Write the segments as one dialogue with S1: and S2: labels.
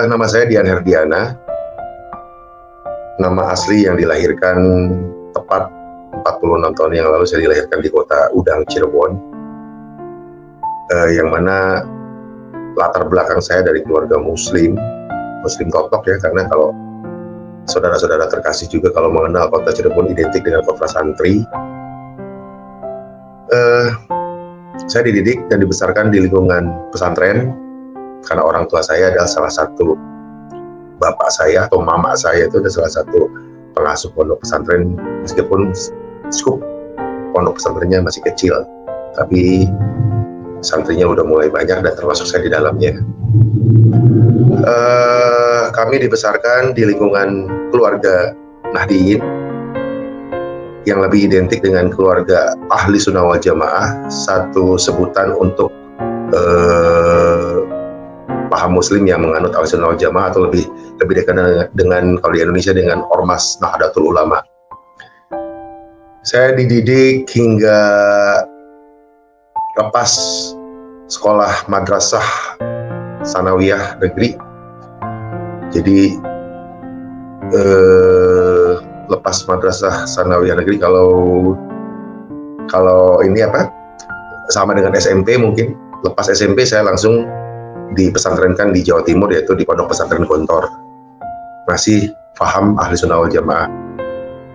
S1: Nama saya Dian Herdiana. Nama asli yang dilahirkan tepat 46 tahun yang lalu, saya dilahirkan di kota Udang, Cirebon. Yang mana latar belakang saya dari keluarga Muslim totok ya, karena kalau saudara-saudara terkasih juga kalau mengenal kota Cirebon identik dengan kota santri. Saya dididik dan dibesarkan di lingkungan pesantren karena orang tua saya adalah salah satu bapak saya atau mama saya itu adalah salah satu pengasuh pondok pesantren, meskipun skup pondok pesantrennya masih kecil, tapi santrinya udah mulai banyak dan termasuk saya di dalamnya. Kami dibesarkan di lingkungan keluarga Nahdliyin yang lebih identik dengan keluarga Ahli Sunnah wal Jamaah, satu sebutan untuk paham Muslim yang menganut Ahli Sunnah wal Jamaah, atau lebih dekat dengan kalau di Indonesia dengan Ormas Nahdlatul Ulama. Saya dididik hingga lepas sekolah madrasah sanawiyah negeri. Jadi lepas madrasah sanawiyah negeri, kalau ini sama dengan SMP mungkin. Lepas SMP saya langsung dipesantrenkan di Jawa Timur, yaitu di Pondok Pesantren Gontor. Masih paham Ahli Sunnah wal Jamaah.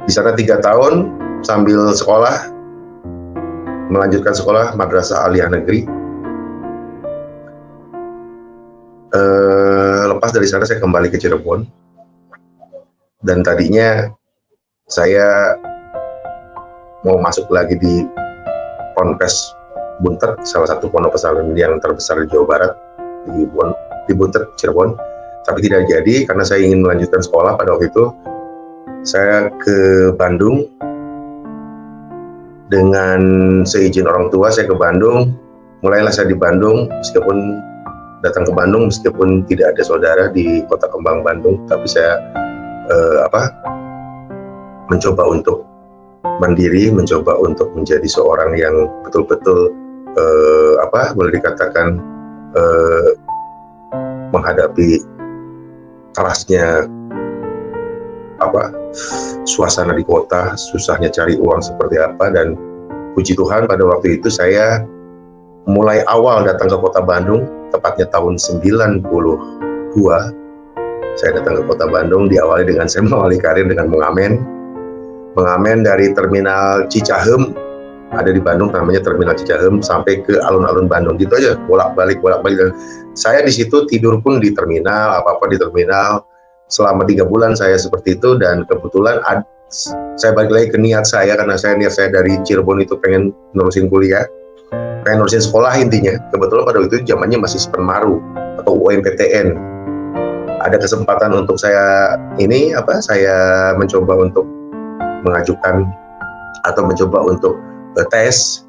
S1: Di sana 3 tahun sambil sekolah, melanjutkan sekolah madrasah aliyah negeri. Lepas dari sana saya kembali ke Cirebon, dan tadinya saya mau masuk lagi di Ponpes Buntet, salah satu pondok pesantren yang terbesar di Jawa Barat, di Buntet, Cirebon, tapi tidak jadi karena saya ingin melanjutkan sekolah. Pada waktu itu saya ke Bandung dengan seizin orang tua. Saya ke Bandung, mulailah saya di Bandung, meskipun datang ke Bandung meskipun tidak ada saudara di Kota Kembang Bandung, tapi saya mencoba untuk mandiri, mencoba untuk menjadi seorang yang betul-betul boleh dikatakan menghadapi kerasnya suasana di kota, susahnya cari uang seperti apa. Dan puji Tuhan pada waktu itu saya mulai awal datang ke kota Bandung, tepatnya tahun 92, saya datang ke kota Bandung, diawali dengan saya mengawali karir dengan mengamen dari terminal Cicahem, ada di Bandung namanya terminal Cicahem, sampai ke alun-alun Bandung, gitu aja, bolak-balik. Dan saya di situ tidur pun di terminal, apa-apa di terminal, selama 3 bulan saya seperti itu. Dan kebetulan saya balik lagi ke niat saya, karena niat saya dari Cirebon itu pengen nerusin kuliah, pengen nerusin sekolah intinya. Kebetulan pada waktu itu zamannya masih Spenmaru atau UMPTN. Ada kesempatan untuk saya mencoba untuk mengajukan atau mencoba untuk tes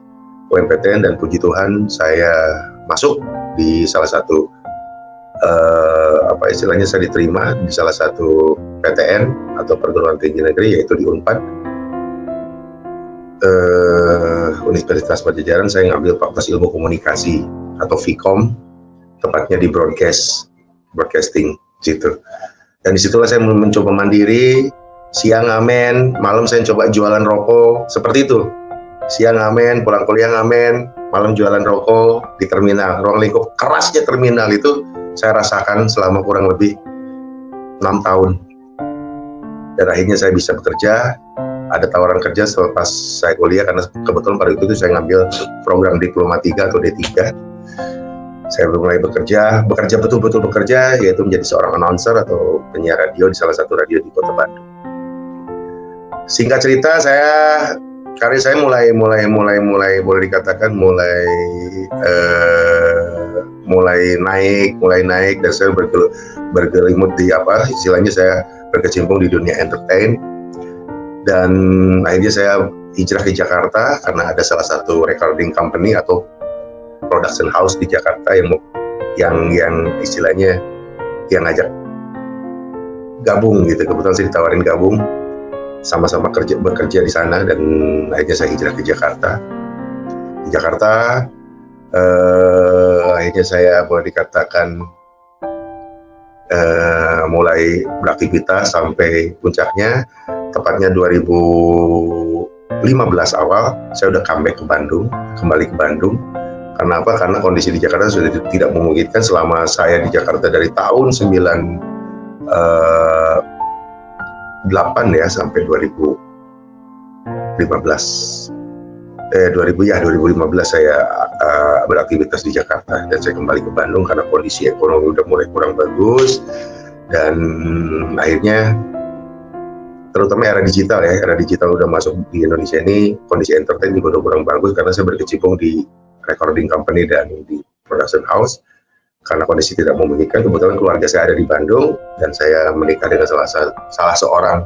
S1: UMPTN, dan puji Tuhan saya masuk di salah satu saya diterima di salah satu PTN atau perguruan tinggi negeri, yaitu di Unpad, Universitas Padjadjaran. Saya ngambil Fakultas Ilmu Komunikasi atau Vkom, tepatnya di broadcasting situ. Dan disitulah saya mencoba mandiri, siang ngamen, malam saya coba jualan rokok, seperti itu. Siang ngamen, pulang kuliah ngamen, malam jualan rokok di terminal. Ruang lingkup kerasnya terminal itu saya rasakan selama kurang lebih 6 tahun. Dan akhirnya saya bisa bekerja, ada tawaran kerja selepas saya kuliah, karena kebetulan pada itu saya ngambil program Diploma 3 atau D3. Saya mulai bekerja betul-betul bekerja, yaitu menjadi seorang announcer atau penyiar radio di salah satu radio di Kota Bandung. Singkat cerita, karir saya mulai boleh dikatakan mulai naik, dan saya bergelimut di istilahnya saya berkecimpung di dunia entertain. Dan akhirnya saya hijrah ke Jakarta karena ada salah satu recording company atau production house di Jakarta yang istilahnya yang ngajak gabung gitu. Kebetulan saya ditawarin gabung, sama-sama bekerja di sana, dan akhirnya saya hijrah ke Jakarta. Di Jakarta akhirnya saya boleh dikatakan mulai beraktivitas sampai puncaknya, tepatnya 2015 awal, saya udah kembali ke Bandung. Karena apa? Karena kondisi di Jakarta sudah tidak memungkinkan. Selama saya di Jakarta dari tahun 98 ya sampai 2015 saya beraktivitas di Jakarta, dan saya kembali ke Bandung karena kondisi ekonomi udah mulai kurang bagus, dan akhirnya terutama era digital udah masuk di Indonesia ini, kondisi entertain juga udah kurang bagus karena saya berkecimpung di recording company dan di production house. Karena kondisi tidak memungkinkan, kebetulan keluarga saya ada di Bandung dan saya menikah dengan salah seorang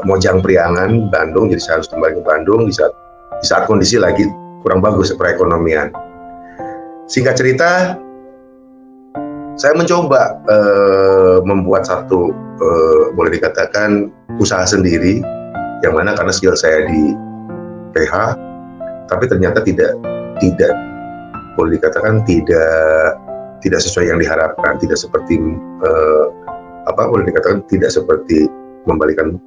S1: Mojang Priangan Bandung, jadi saya harus kembali ke Bandung di saat kondisi lagi kurang bagus perekonomian. Singkat cerita, saya mencoba membuat satu boleh dikatakan usaha sendiri, yang mana karena skill saya di PH, tapi ternyata tidak boleh dikatakan tidak sesuai yang diharapkan, tidak seperti boleh dikatakan tidak seperti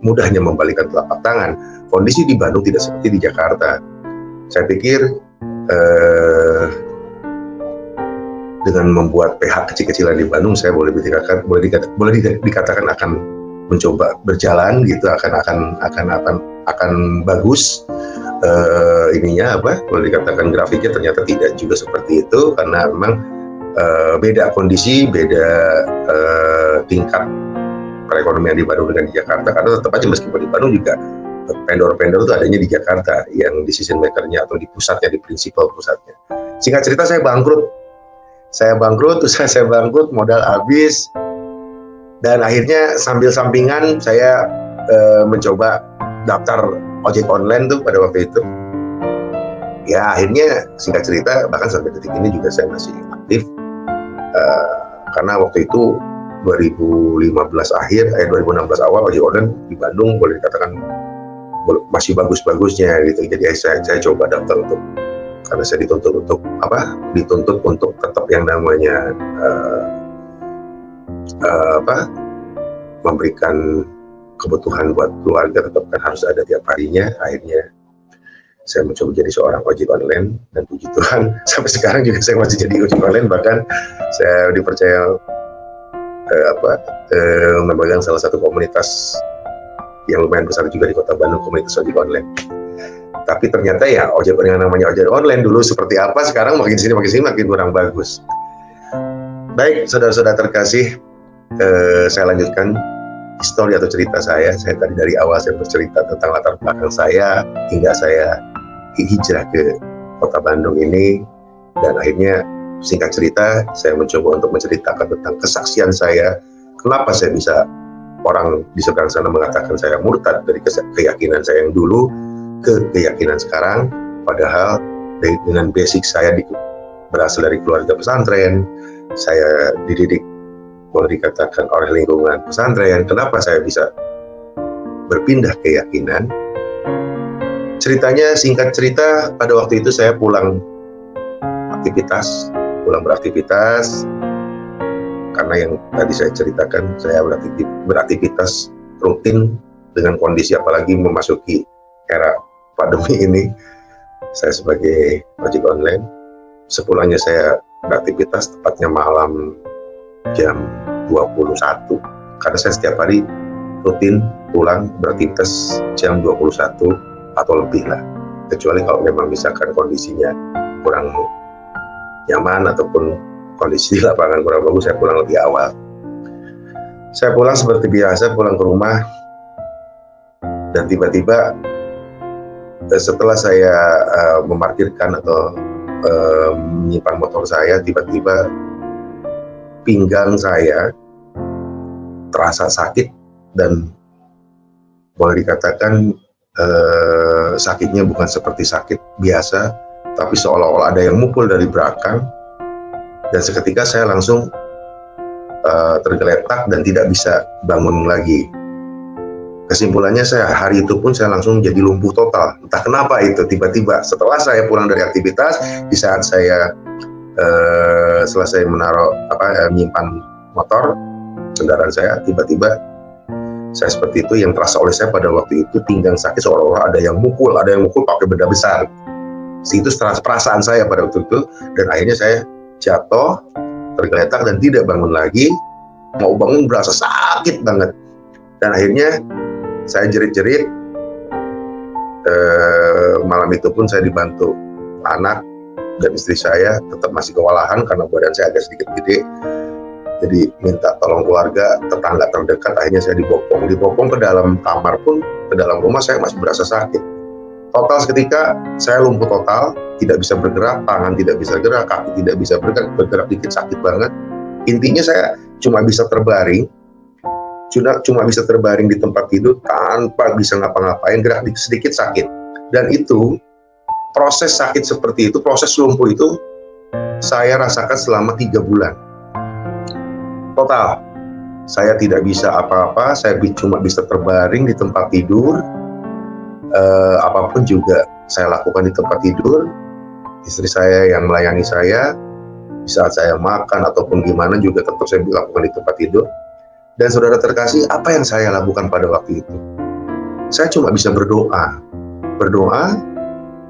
S1: mudahnya membalikan telapak tangan. Kondisi di Bandung tidak seperti di Jakarta. Saya pikir dengan membuat PH kecil-kecilan di Bandung, saya boleh dikatakan akan mencoba berjalan gitu, akan bagus. Boleh dikatakan grafiknya, ternyata tidak juga seperti itu, karena memang beda kondisi, beda tingkat perekonomian di Bandung dengan di Jakarta. Karena tetap aja meskipun di Bandung juga vendor-vendor itu adanya di Jakarta, yang decision makernya atau di pusatnya, di prinsipal pusatnya. Singkat cerita, saya bangkrut, usaha saya bangkrut, modal habis, dan akhirnya sambil sampingan saya mencoba daftar ojek online tuh pada waktu itu. Ya akhirnya singkat cerita, bahkan sampai detik ini juga saya masih aktif, karena waktu itu 2016 awal ojek online di Bandung boleh dikatakan masih bagus-bagusnya gitu. Jadi saya coba daftar karena saya dituntut untuk tetap yang namanya memberikan kebutuhan buat keluarga, tetap kan harus ada tiap harinya. Akhirnya saya mencoba jadi seorang ojek online, dan puji Tuhan sampai sekarang juga saya masih jadi ojek online. Bahkan saya dipercaya memegang salah satu komunitas yang lumayan besar juga di Kota Bandung, komunitas ojek online. Tapi ternyata ya ojek yang namanya ojek online dulu seperti apa, sekarang makin sini makin kurang bagus. Baik, saudara-saudara terkasih, saya lanjutkan histori atau cerita saya. Saya tadi dari awal saya bercerita tentang latar belakang saya hingga saya hijrah ke Kota Bandung ini, dan akhirnya singkat cerita saya mencoba untuk menceritakan tentang kesaksian saya, kenapa saya bisa, orang di seberang sana mengatakan saya murtad dari keyakinan saya yang dulu ke keyakinan sekarang, padahal dengan basic saya berasal dari keluarga pesantren, saya dididik boleh dikatakan oleh lingkungan pesantren. Kenapa saya bisa berpindah keyakinan? Ceritanya, singkat cerita, pada waktu itu saya pulang beraktivitas, karena yang tadi saya ceritakan, saya beraktivitas rutin dengan kondisi apalagi memasuki era pandemi ini. Saya sebagai ojek online, sepulangnya saya beraktivitas tepatnya malam jam 21, karena saya setiap hari rutin pulang beraktivitas jam 21 atau lebih lah, kecuali kalau memang misalkan kondisinya kurang nyaman ataupun kondisi di lapangan kurang bagus, saya pulang lebih awal. Saya pulang seperti biasa, pulang ke rumah, dan tiba-tiba setelah saya memarkirkan atau menyimpan motor saya, tiba-tiba pinggang saya terasa sakit, dan boleh dikatakan sakitnya bukan seperti sakit biasa, tapi seolah-olah ada yang mukul dari belakang, dan seketika saya langsung tergeletak dan tidak bisa bangun lagi. Kesimpulannya, hari itu pun saya langsung jadi lumpuh total. Entah kenapa itu tiba-tiba setelah saya pulang dari aktivitas, di saat saya selesai menyimpan motor kendaraan saya, tiba-tiba saya seperti itu. Yang terasa oleh saya pada waktu itu pinggang sakit, seolah-olah ada yang mukul pakai benda besar. Itu perasaan saya pada waktu itu, dan akhirnya saya jatuh, tergeletak dan tidak bangun lagi. Mau bangun berasa sakit banget, dan akhirnya saya jerit-jerit. Malam itu pun saya dibantu anak dan istri saya, tetap masih kewalahan karena badan saya agak sedikit gede. Jadi minta tolong keluarga, tetangga terdekat, akhirnya saya dibopong ke dalam kamar pun, ke dalam rumah saya masih berasa sakit. Total seketika saya lumpuh total, tidak bisa bergerak, tangan tidak bisa gerak, kaki tidak bisa bergerak dikit sakit banget. Intinya saya cuma bisa terbaring di tempat tidur tanpa bisa ngapa-ngapain, gerak sedikit sakit. Dan itu proses sakit seperti itu, proses lumpuh itu saya rasakan selama 3 bulan. Total, saya tidak bisa apa-apa, saya cuma bisa terbaring di tempat tidur. Apapun juga saya lakukan di tempat tidur. Istri saya yang melayani saya, di saat saya makan ataupun gimana juga tetap saya lakukan di tempat tidur. Dan saudara terkasih, apa yang saya lakukan pada waktu itu? Saya cuma bisa berdoa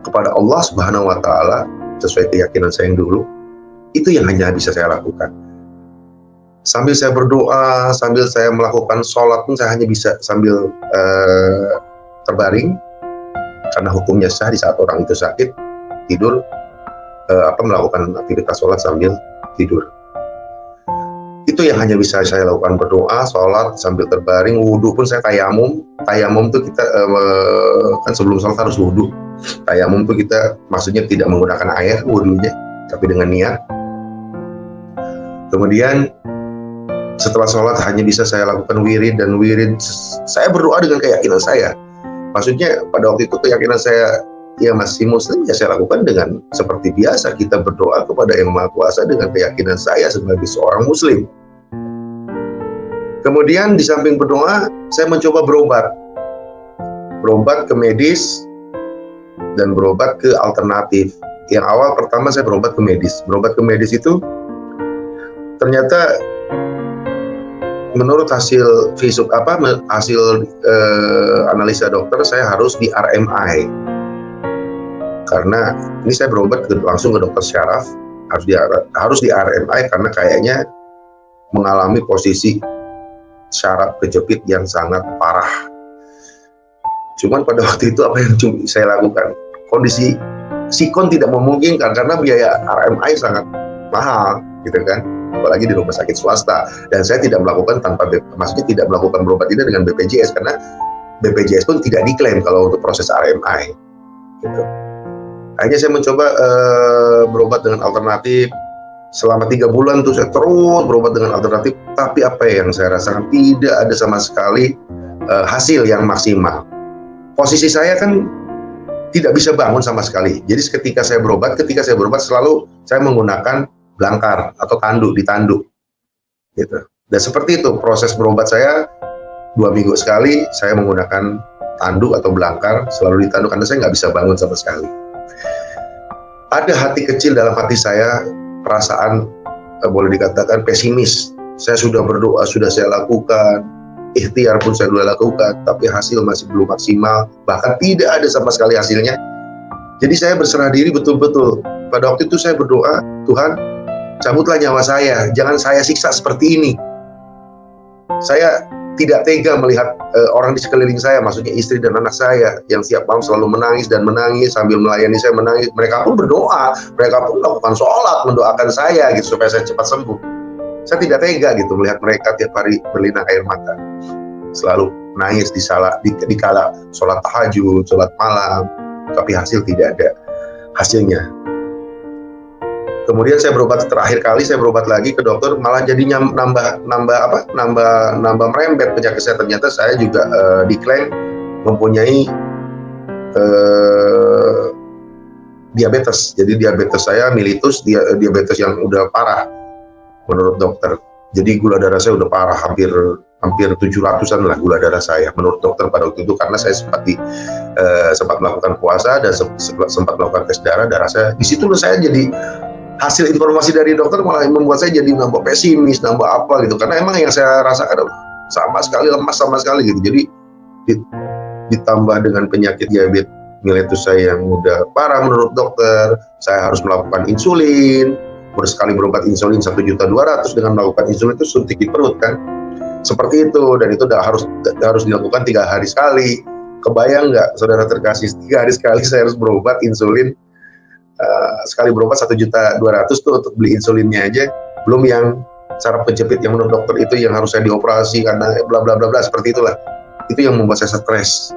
S1: kepada Allah Subhanahu wa Ta'ala sesuai keyakinan saya yang dulu. Itu yang hanya bisa saya lakukan. Sambil saya berdoa, sambil saya melakukan sholat pun saya hanya bisa sambil terbaring, karena hukumnya sah di saat orang itu sakit tidur, melakukan aktivitas sholat sambil tidur. Itu yang hanya bisa saya lakukan, berdoa, sholat sambil terbaring. Wudhu pun saya tayamum. Tayamum itu kita kan sebelum sholat harus wudhu. Tayamum itu kita maksudnya tidak menggunakan air wudhunya, tapi dengan niat. Kemudian setelah sholat hanya bisa saya lakukan wirid, dan wirid saya berdoa dengan keyakinan saya. Maksudnya pada waktu itu keyakinan saya, ya masih muslim, ya saya lakukan dengan seperti biasa kita berdoa kepada Yang Maha Kuasa dengan keyakinan saya sebagai seorang muslim. Kemudian di samping berdoa, saya mencoba berobat ke medis dan berobat ke alternatif. Yang awal pertama saya berobat ke medis. Berobat ke medis itu ternyata menurut hasil analisa dokter, saya harus di RMI. Karena ini saya berobat langsung ke dokter syaraf, harus di RMI karena kayaknya mengalami posisi syaraf kejepit yang sangat parah. Cuman pada waktu itu apa yang saya lakukan? Kondisi sikon tidak memungkinkan karena biaya RMI sangat mahal, gitu kan? Apalagi di rumah sakit swasta. Dan saya tidak melakukan maksudnya tidak melakukan berobat ini dengan BPJS, karena BPJS pun tidak diklaim kalau untuk proses RMI. Gitu. Akhirnya saya mencoba berobat dengan alternatif. Selama 3 bulan tuh saya terus berobat dengan alternatif, tapi apa yang saya rasakan, tidak ada sama sekali hasil yang maksimal. Posisi saya kan tidak bisa bangun sama sekali. Jadi ketika saya berobat selalu saya menggunakan belangkar atau ditanduk gitu. Dan seperti itu proses berobat saya, 2 minggu sekali saya menggunakan tanduk atau belangkar, selalu ditanduk karena saya nggak bisa bangun sama sekali. Ada hati kecil dalam hati saya, perasaan boleh dikatakan pesimis. Saya sudah berdoa, sudah saya lakukan, ikhtiar pun saya sudah lakukan, tapi hasil masih belum maksimal, bahkan tidak ada sama sekali hasilnya. Jadi saya berserah diri betul-betul. Pada waktu itu saya berdoa, Tuhan, cabutlah nyawa saya, jangan saya siksa seperti ini. Saya tidak tega melihat orang di sekeliling saya, maksudnya istri dan anak saya, yang setiap malam selalu menangis sambil melayani saya menangis. Mereka pun berdoa, mereka pun melakukan sholat, mendoakan saya gitu supaya saya cepat sembuh. Saya tidak tega gitu melihat mereka tiap hari berlinang air mata, selalu menangis di kala sholat tahajud, sholat malam, tapi hasil tidak ada hasilnya. Kemudian saya berobat, terakhir kali saya berobat lagi ke dokter, malah jadi nambah merembet penyakit saya. Ternyata saya juga diklaim mempunyai diabetes. Jadi diabetes saya mellitus, diabetes yang udah parah menurut dokter. Jadi gula darah saya udah parah, hampir 700-an lah gula darah saya menurut dokter pada waktu itu, karena saya sempat melakukan puasa dan sempat melakukan tes darah saya. Di situ saya jadi hasil informasi dari dokter malah membuat saya jadi nambah pesimis, nambah apa gitu. Karena emang yang saya rasakan sama sekali lemas sama sekali gitu. Jadi ditambah dengan penyakit diabetes mellitus saya yang udah parah menurut dokter, saya harus melakukan insulin, bersekali berobat insulin 1.200.000 dengan melakukan insulin itu suntik di perut kan, seperti itu. Dan itu harus dilakukan 3 hari sekali. Kebayang nggak saudara terkasih, 3 hari sekali saya harus berobat insulin, sekali berobat 1.200.000 tuh untuk beli insulinnya aja, belum yang saraf penjepit yang menurut dokter itu yang harus saya dioperasi karena bla bla bla bla, seperti itulah. Itu yang membuat saya stres.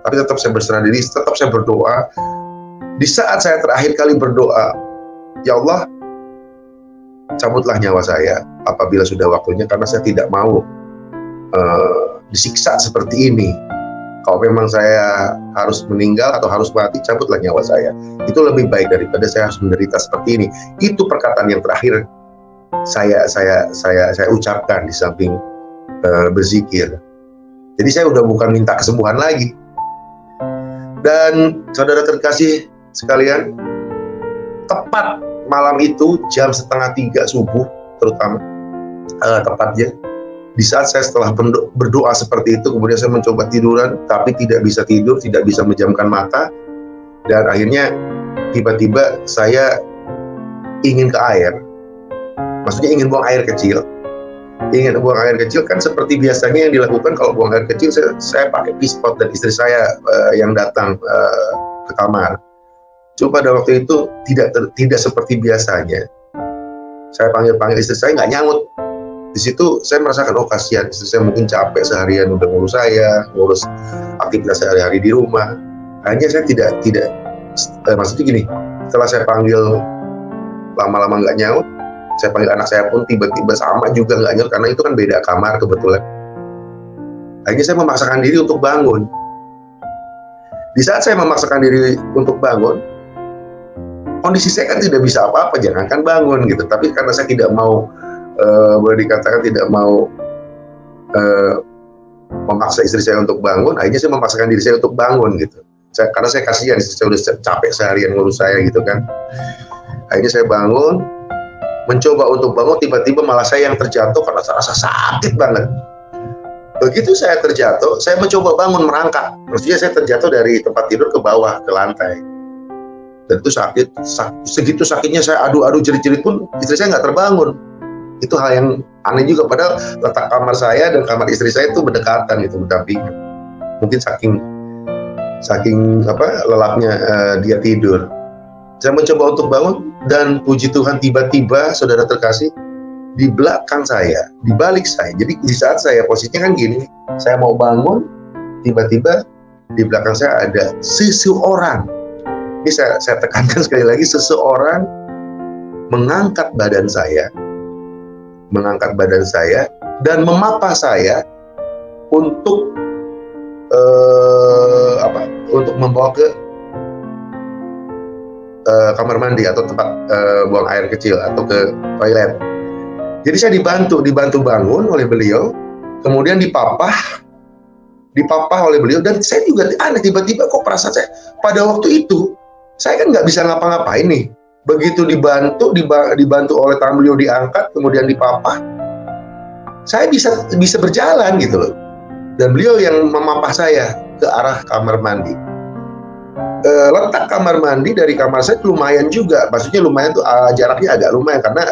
S1: Tapi tetap saya berserah diri, tetap saya berdoa. Di saat saya terakhir kali berdoa, ya Allah, cabutlah nyawa saya apabila sudah waktunya, karena saya tidak mau disiksa seperti ini. Kalau memang saya harus meninggal atau harus mati, cabutlah nyawa saya. Itu lebih baik daripada saya harus menderita seperti ini. Itu perkataan yang terakhir saya ucapkan di samping berzikir. Jadi saya udah bukan minta kesembuhan lagi. Dan saudara terkasih sekalian, tepat malam itu jam 2:30 subuh terutama, tepatnya di saat saya setelah berdoa seperti itu, kemudian saya mencoba tiduran, tapi tidak bisa tidur, tidak bisa menjamkan mata, dan akhirnya tiba-tiba saya ingin ke air. Maksudnya ingin buang air kecil. Ingin buang air kecil kan seperti biasanya yang dilakukan kalau buang air kecil, saya pakai pispot dan istri saya yang datang ke kamar. Cuma pada waktu itu tidak seperti biasanya. Saya panggil istri saya, nggak nyaut. Di situ saya merasakan, oh kasihan, istri saya mungkin capek seharian udah ngurus saya, ngurus aktivitas sehari-hari di rumah. Hanya saya tidak maksudnya gini, setelah saya panggil lama-lama nggak nyaut, saya panggil anak saya pun tiba-tiba sama juga nggak nyaut, karena itu kan beda kamar kebetulan. Akhirnya saya memaksakan diri untuk bangun. Di saat saya memaksakan diri untuk bangun, kondisi saya kan tidak bisa apa-apa, jangankan bangun gitu. Tapi karena saya tidak mau, boleh dikatakan tidak mau memaksa istri saya untuk bangun, akhirnya saya memaksakan diri saya untuk bangun gitu. Karena saya kasihan, istri saya udah capek seharian ngurus saya gitu kan. Akhirnya saya bangun, mencoba untuk bangun, tiba-tiba malah saya yang terjatuh karena saya rasa sakit banget. Begitu saya terjatuh, saya mencoba bangun merangkak. Maksudnya saya terjatuh dari tempat tidur ke bawah, ke lantai. Dan itu sakit, segitu sakitnya saya adu-adu jerit-jerit pun istri saya nggak terbangun. Itu hal yang aneh juga, padahal letak kamar saya dan kamar istri saya itu berdekatan, itu berdampingan. Mungkin saking lelapnya dia tidur. Saya mencoba untuk bangun, dan puji Tuhan tiba-tiba saudara terkasih, di belakang saya, di balik saya. Jadi di saat saya posisinya kan gini, saya mau bangun, tiba-tiba di belakang saya ada seseorang. Ini saya tekankan sekali lagi, seseorang mengangkat badan saya dan memapah saya untuk untuk membawa ke kamar mandi atau tempat buang air kecil atau ke toilet. Jadi saya dibantu bangun oleh beliau, kemudian dipapah oleh beliau, dan saya juga aneh, tiba-tiba kok perasaan saya pada waktu itu saya kan nggak bisa ngapa-ngapain nih. Begitu dibantu oleh tangan beliau, diangkat kemudian dipapah, saya bisa berjalan gitu loh. Dan beliau yang memapah saya ke arah kamar mandi. Letak kamar mandi dari kamar saya lumayan juga, maksudnya lumayan tuh jaraknya agak lumayan karena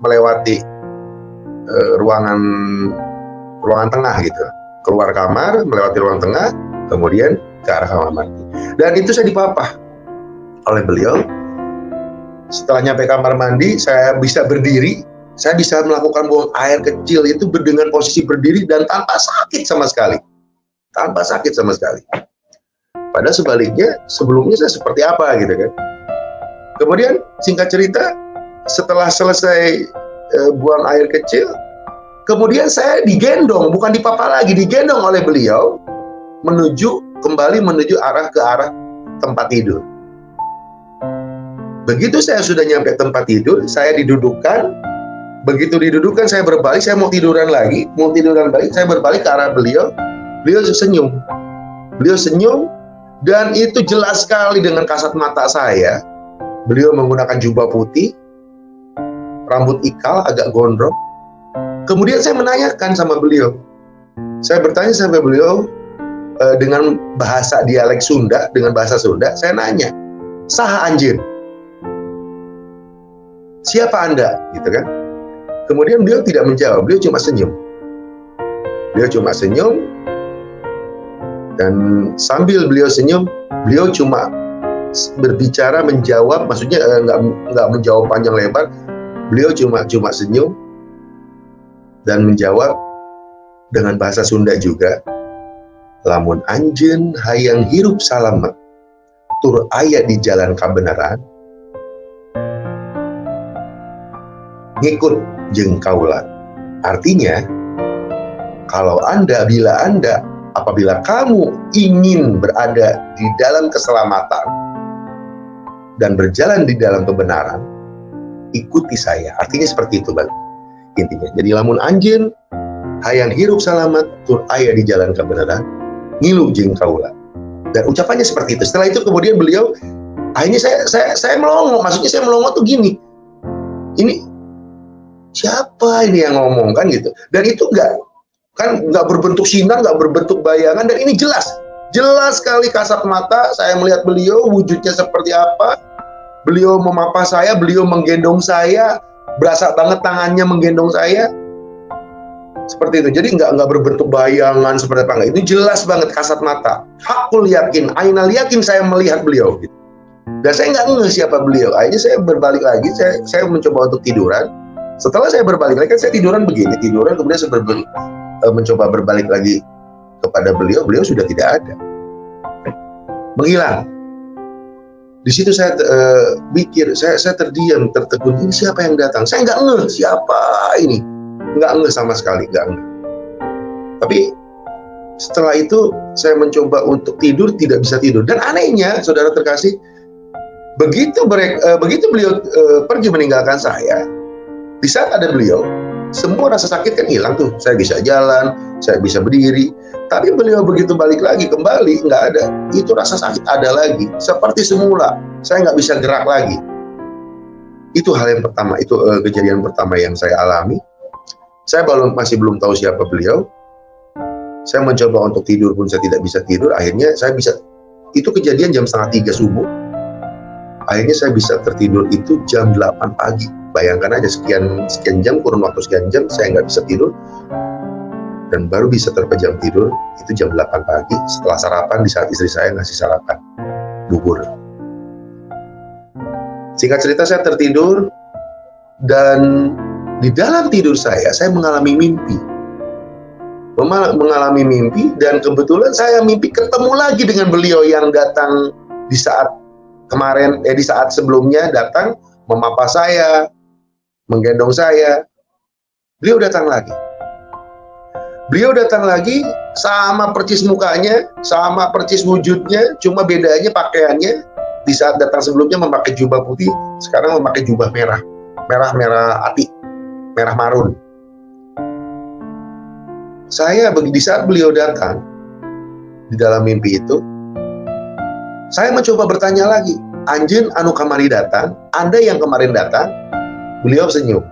S1: melewati ruangan tengah gitu. Keluar kamar, melewati ruang tengah, kemudian ke arah kamar mandi. Dan itu saya dipapah oleh beliau. Setelah nyampe kamar mandi, saya bisa berdiri, saya bisa melakukan buang air kecil itu dengan posisi berdiri dan tanpa sakit sama sekali. Padahal sebaliknya, sebelumnya saya seperti apa gitu kan. Kemudian singkat cerita, setelah selesai buang air kecil, kemudian saya digendong, bukan dipapah lagi, digendong oleh beliau kembali menuju ke arah tempat tidur. Begitu saya sudah nyampe tempat tidur, saya didudukkan. Begitu didudukkan, saya berbalik, saya mau tiduran balik, saya berbalik ke arah beliau. Beliau senyum, dan itu jelas sekali dengan kasat mata saya. Beliau menggunakan jubah putih, rambut ikal, agak gondrong. Kemudian saya menanyakan sama beliau. Saya bertanya sama beliau dengan bahasa dialek Sunda, dengan bahasa Sunda, saya nanya, "Saha anjir? Siapa Anda?" Gitu kan. Kemudian beliau tidak menjawab, beliau cuma senyum. Beliau cuma senyum, dan sambil beliau senyum, beliau cuma berbicara, menjawab, maksudnya nggak menjawab panjang lebar. Beliau cuma senyum dan menjawab dengan bahasa Sunda juga, "Lamun anjeun hayang hirup salamet, tur aya di jalan kabenaran, ngikut jeung kaula." Artinya, apabila kamu ingin berada di dalam keselamatan dan berjalan di dalam kebenaran, ikuti saya. Artinya seperti itu, Bang. Intinya. Jadi lamun anjeun hayang hirup salamet, tur aya di jalan kebenaran, ngilu jeung kaula. Dan ucapannya seperti itu. Setelah itu kemudian beliau, akhirnya saya melongo. Maksudnya saya melongo tuh gini, ini siapa ini yang ngomong, kan gitu. Dan itu nggak berbentuk sinar, nggak berbentuk bayangan, dan ini jelas sekali kasat mata. Saya melihat beliau, wujudnya seperti apa. Beliau memapa saya, beliau menggendong saya, berasa banget tangannya menggendong saya. Seperti itu. Jadi nggak berbentuk bayangan seperti apa, enggak. Itu jelas banget kasat mata. Hakul yakin, ainal yakin saya melihat beliau. Gitu. Dan saya nggak ngeh siapa beliau. Akhirnya saya berbalik lagi, saya mencoba untuk tiduran. Setelah saya berbalik lagi, kan saya tiduran, kemudian saya mencoba berbalik lagi kepada beliau sudah tidak ada. Menghilang. Di situ saya mikir, saya terdiam, tertegun, ini siapa yang datang? Saya nggak ngeh siapa ini. Nggak ngeh sama sekali, nggak ngeh. Tapi setelah itu saya mencoba untuk tidur, tidak bisa tidur. Dan anehnya, saudara terkasih, begitu beliau pergi meninggalkan saya, di saat ada beliau, semua rasa sakit kan hilang tuh. Saya bisa jalan, saya bisa berdiri. Tapi beliau begitu balik lagi, kembali, nggak ada. Itu rasa sakit ada lagi, seperti semula. Saya nggak bisa gerak lagi. Itu hal yang pertama, itu kejadian pertama yang saya alami. Saya masih belum tahu siapa beliau. Saya mencoba untuk tidur pun saya tidak bisa tidur. Akhirnya saya bisa, itu kejadian jam 2:30 subuh. Akhirnya saya bisa tertidur itu jam 8 pagi. Bayangkan aja, sekian jam, kurun waktu sekian jam, saya nggak bisa tidur. Dan baru bisa terpejam tidur, itu jam 8 pagi, setelah sarapan, di saat istri saya ngasih sarapan, bubur. Singkat cerita, saya tertidur, dan di dalam tidur saya mengalami mimpi. Mengalami mimpi, dan kebetulan saya mimpi ketemu lagi dengan beliau yang datang di saat kemarin, di saat sebelumnya datang, memapa saya, menggendong saya. Beliau datang lagi. Beliau datang lagi, sama percis mukanya, sama percis wujudnya, cuma bedanya pakaiannya. Di saat datang sebelumnya memakai jubah putih, sekarang memakai jubah merah ati, merah marun. Saya di saat beliau datang di dalam mimpi itu, saya mencoba bertanya lagi, "Anjeun anu kamari datang, Anda yang kemarin datang?" Beliau senyum.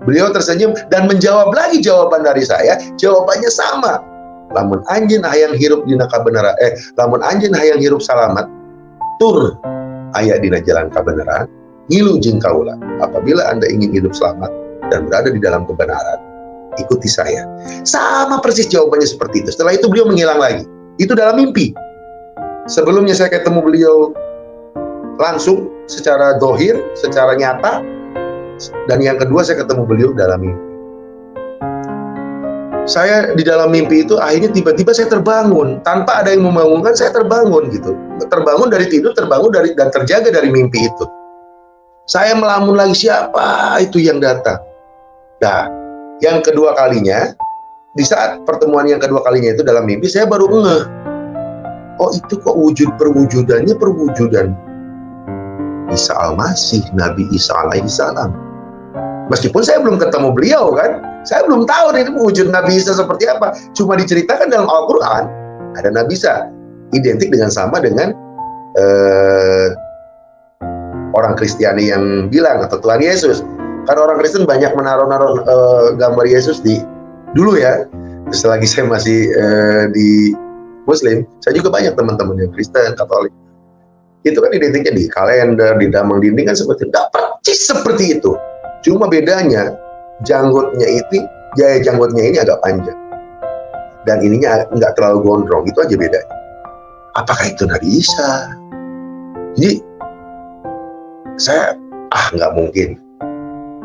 S1: Beliau tersenyum dan menjawab lagi jawaban dari saya. Jawabannya sama. "Lamun anjeun hayang hirup dina kabenaran, lamun anjeun hayang hirup salamet, tur aya dina jalan kabenaran, ngilu jeung kaula. Apabila Anda ingin hidup selamat dan berada di dalam kebenaran, ikuti saya." Sama persis jawabannya seperti itu. Setelah itu beliau menghilang lagi. Itu dalam mimpi. Sebelumnya saya ketemu beliau langsung secara dohir, secara nyata. Dan yang kedua, saya ketemu beliau dalam mimpi. Saya di dalam mimpi itu akhirnya tiba-tiba saya terbangun. Tanpa ada yang membangunkan, saya terbangun gitu. Terbangun dari tidur, dan terjaga dari mimpi itu. Saya melamun lagi, siapa itu yang datang? Nah, yang kedua kalinya, di saat pertemuan yang kedua kalinya itu dalam mimpi, saya baru ngeh. Oh, itu kok perwujudan Isa Al-Masih, Nabi Isa alaihi salam. Meskipun saya belum ketemu beliau kan, saya belum tahu nih wujud Nabi Isa seperti apa. Cuma diceritakan dalam Al-Quran, ada Nabi Isa, identik sama dengan orang Kristiani yang bilang, atau Tuhan Yesus. Karena orang Kristen banyak menaruh-naruh gambar Yesus dulu ya. Selagi saya masih di Muslim, saya juga banyak teman-teman yang Kristen, Katolik. Itu kan identiknya di kalender, di damang dinding kan seperti itu. Percis seperti itu. Cuma bedanya janggutnya ini agak panjang. Dan ininya nggak terlalu gondrong, itu aja bedanya. Apakah itu Nabi Isa? Jadi saya nggak mungkin.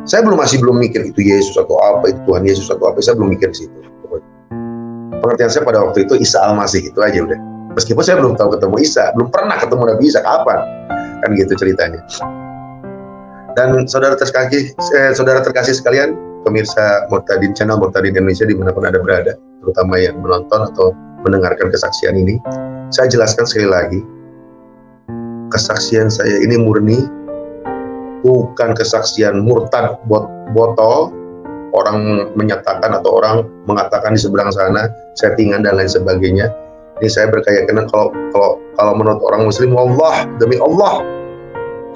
S1: Saya masih belum mikir itu Yesus atau apa, itu Tuhan Yesus atau apa. Saya belum mikir di situ. Pengertian saya pada waktu itu Isa Al-Masih, itu aja udah. Meskipun saya belum tahu ketemu Isa, belum pernah ketemu Nabi Isa, kapan? Kan gitu ceritanya. Dan saudara terkasih sekalian, pemirsa Murtadin, channel Murtadin Indonesia dimanapun Anda berada, terutama yang menonton atau mendengarkan kesaksian ini, saya jelaskan sekali lagi, kesaksian saya ini murni, bukan kesaksian murtad botol, orang menyatakan atau orang mengatakan di seberang sana, settingan dan lain sebagainya. Ini saya berkeyakinan kalau menurut orang Muslim, wallah, demi Allah,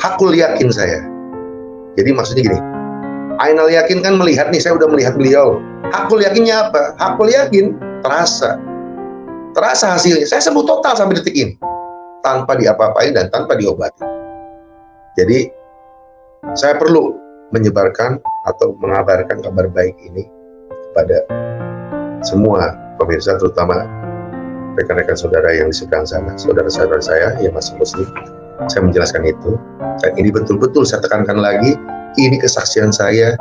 S1: hakul yakin saya. Jadi maksudnya gini, ainal yakin kan melihat nih, saya udah melihat beliau. Hakul yakinnya apa? Hakul yakin terasa hasilnya. Saya sembuh total sampai detik ini, tanpa diapa-apain dan tanpa diobati. Jadi saya perlu menyebarkan atau mengabarkan kabar baik ini kepada semua pemirsa, terutama rekan-rekan saudara yang di seberang sana, saudara-saudara saya yang masih Muslim. Saya menjelaskan itu, dan ini betul-betul saya tekankan lagi, ini kesaksian saya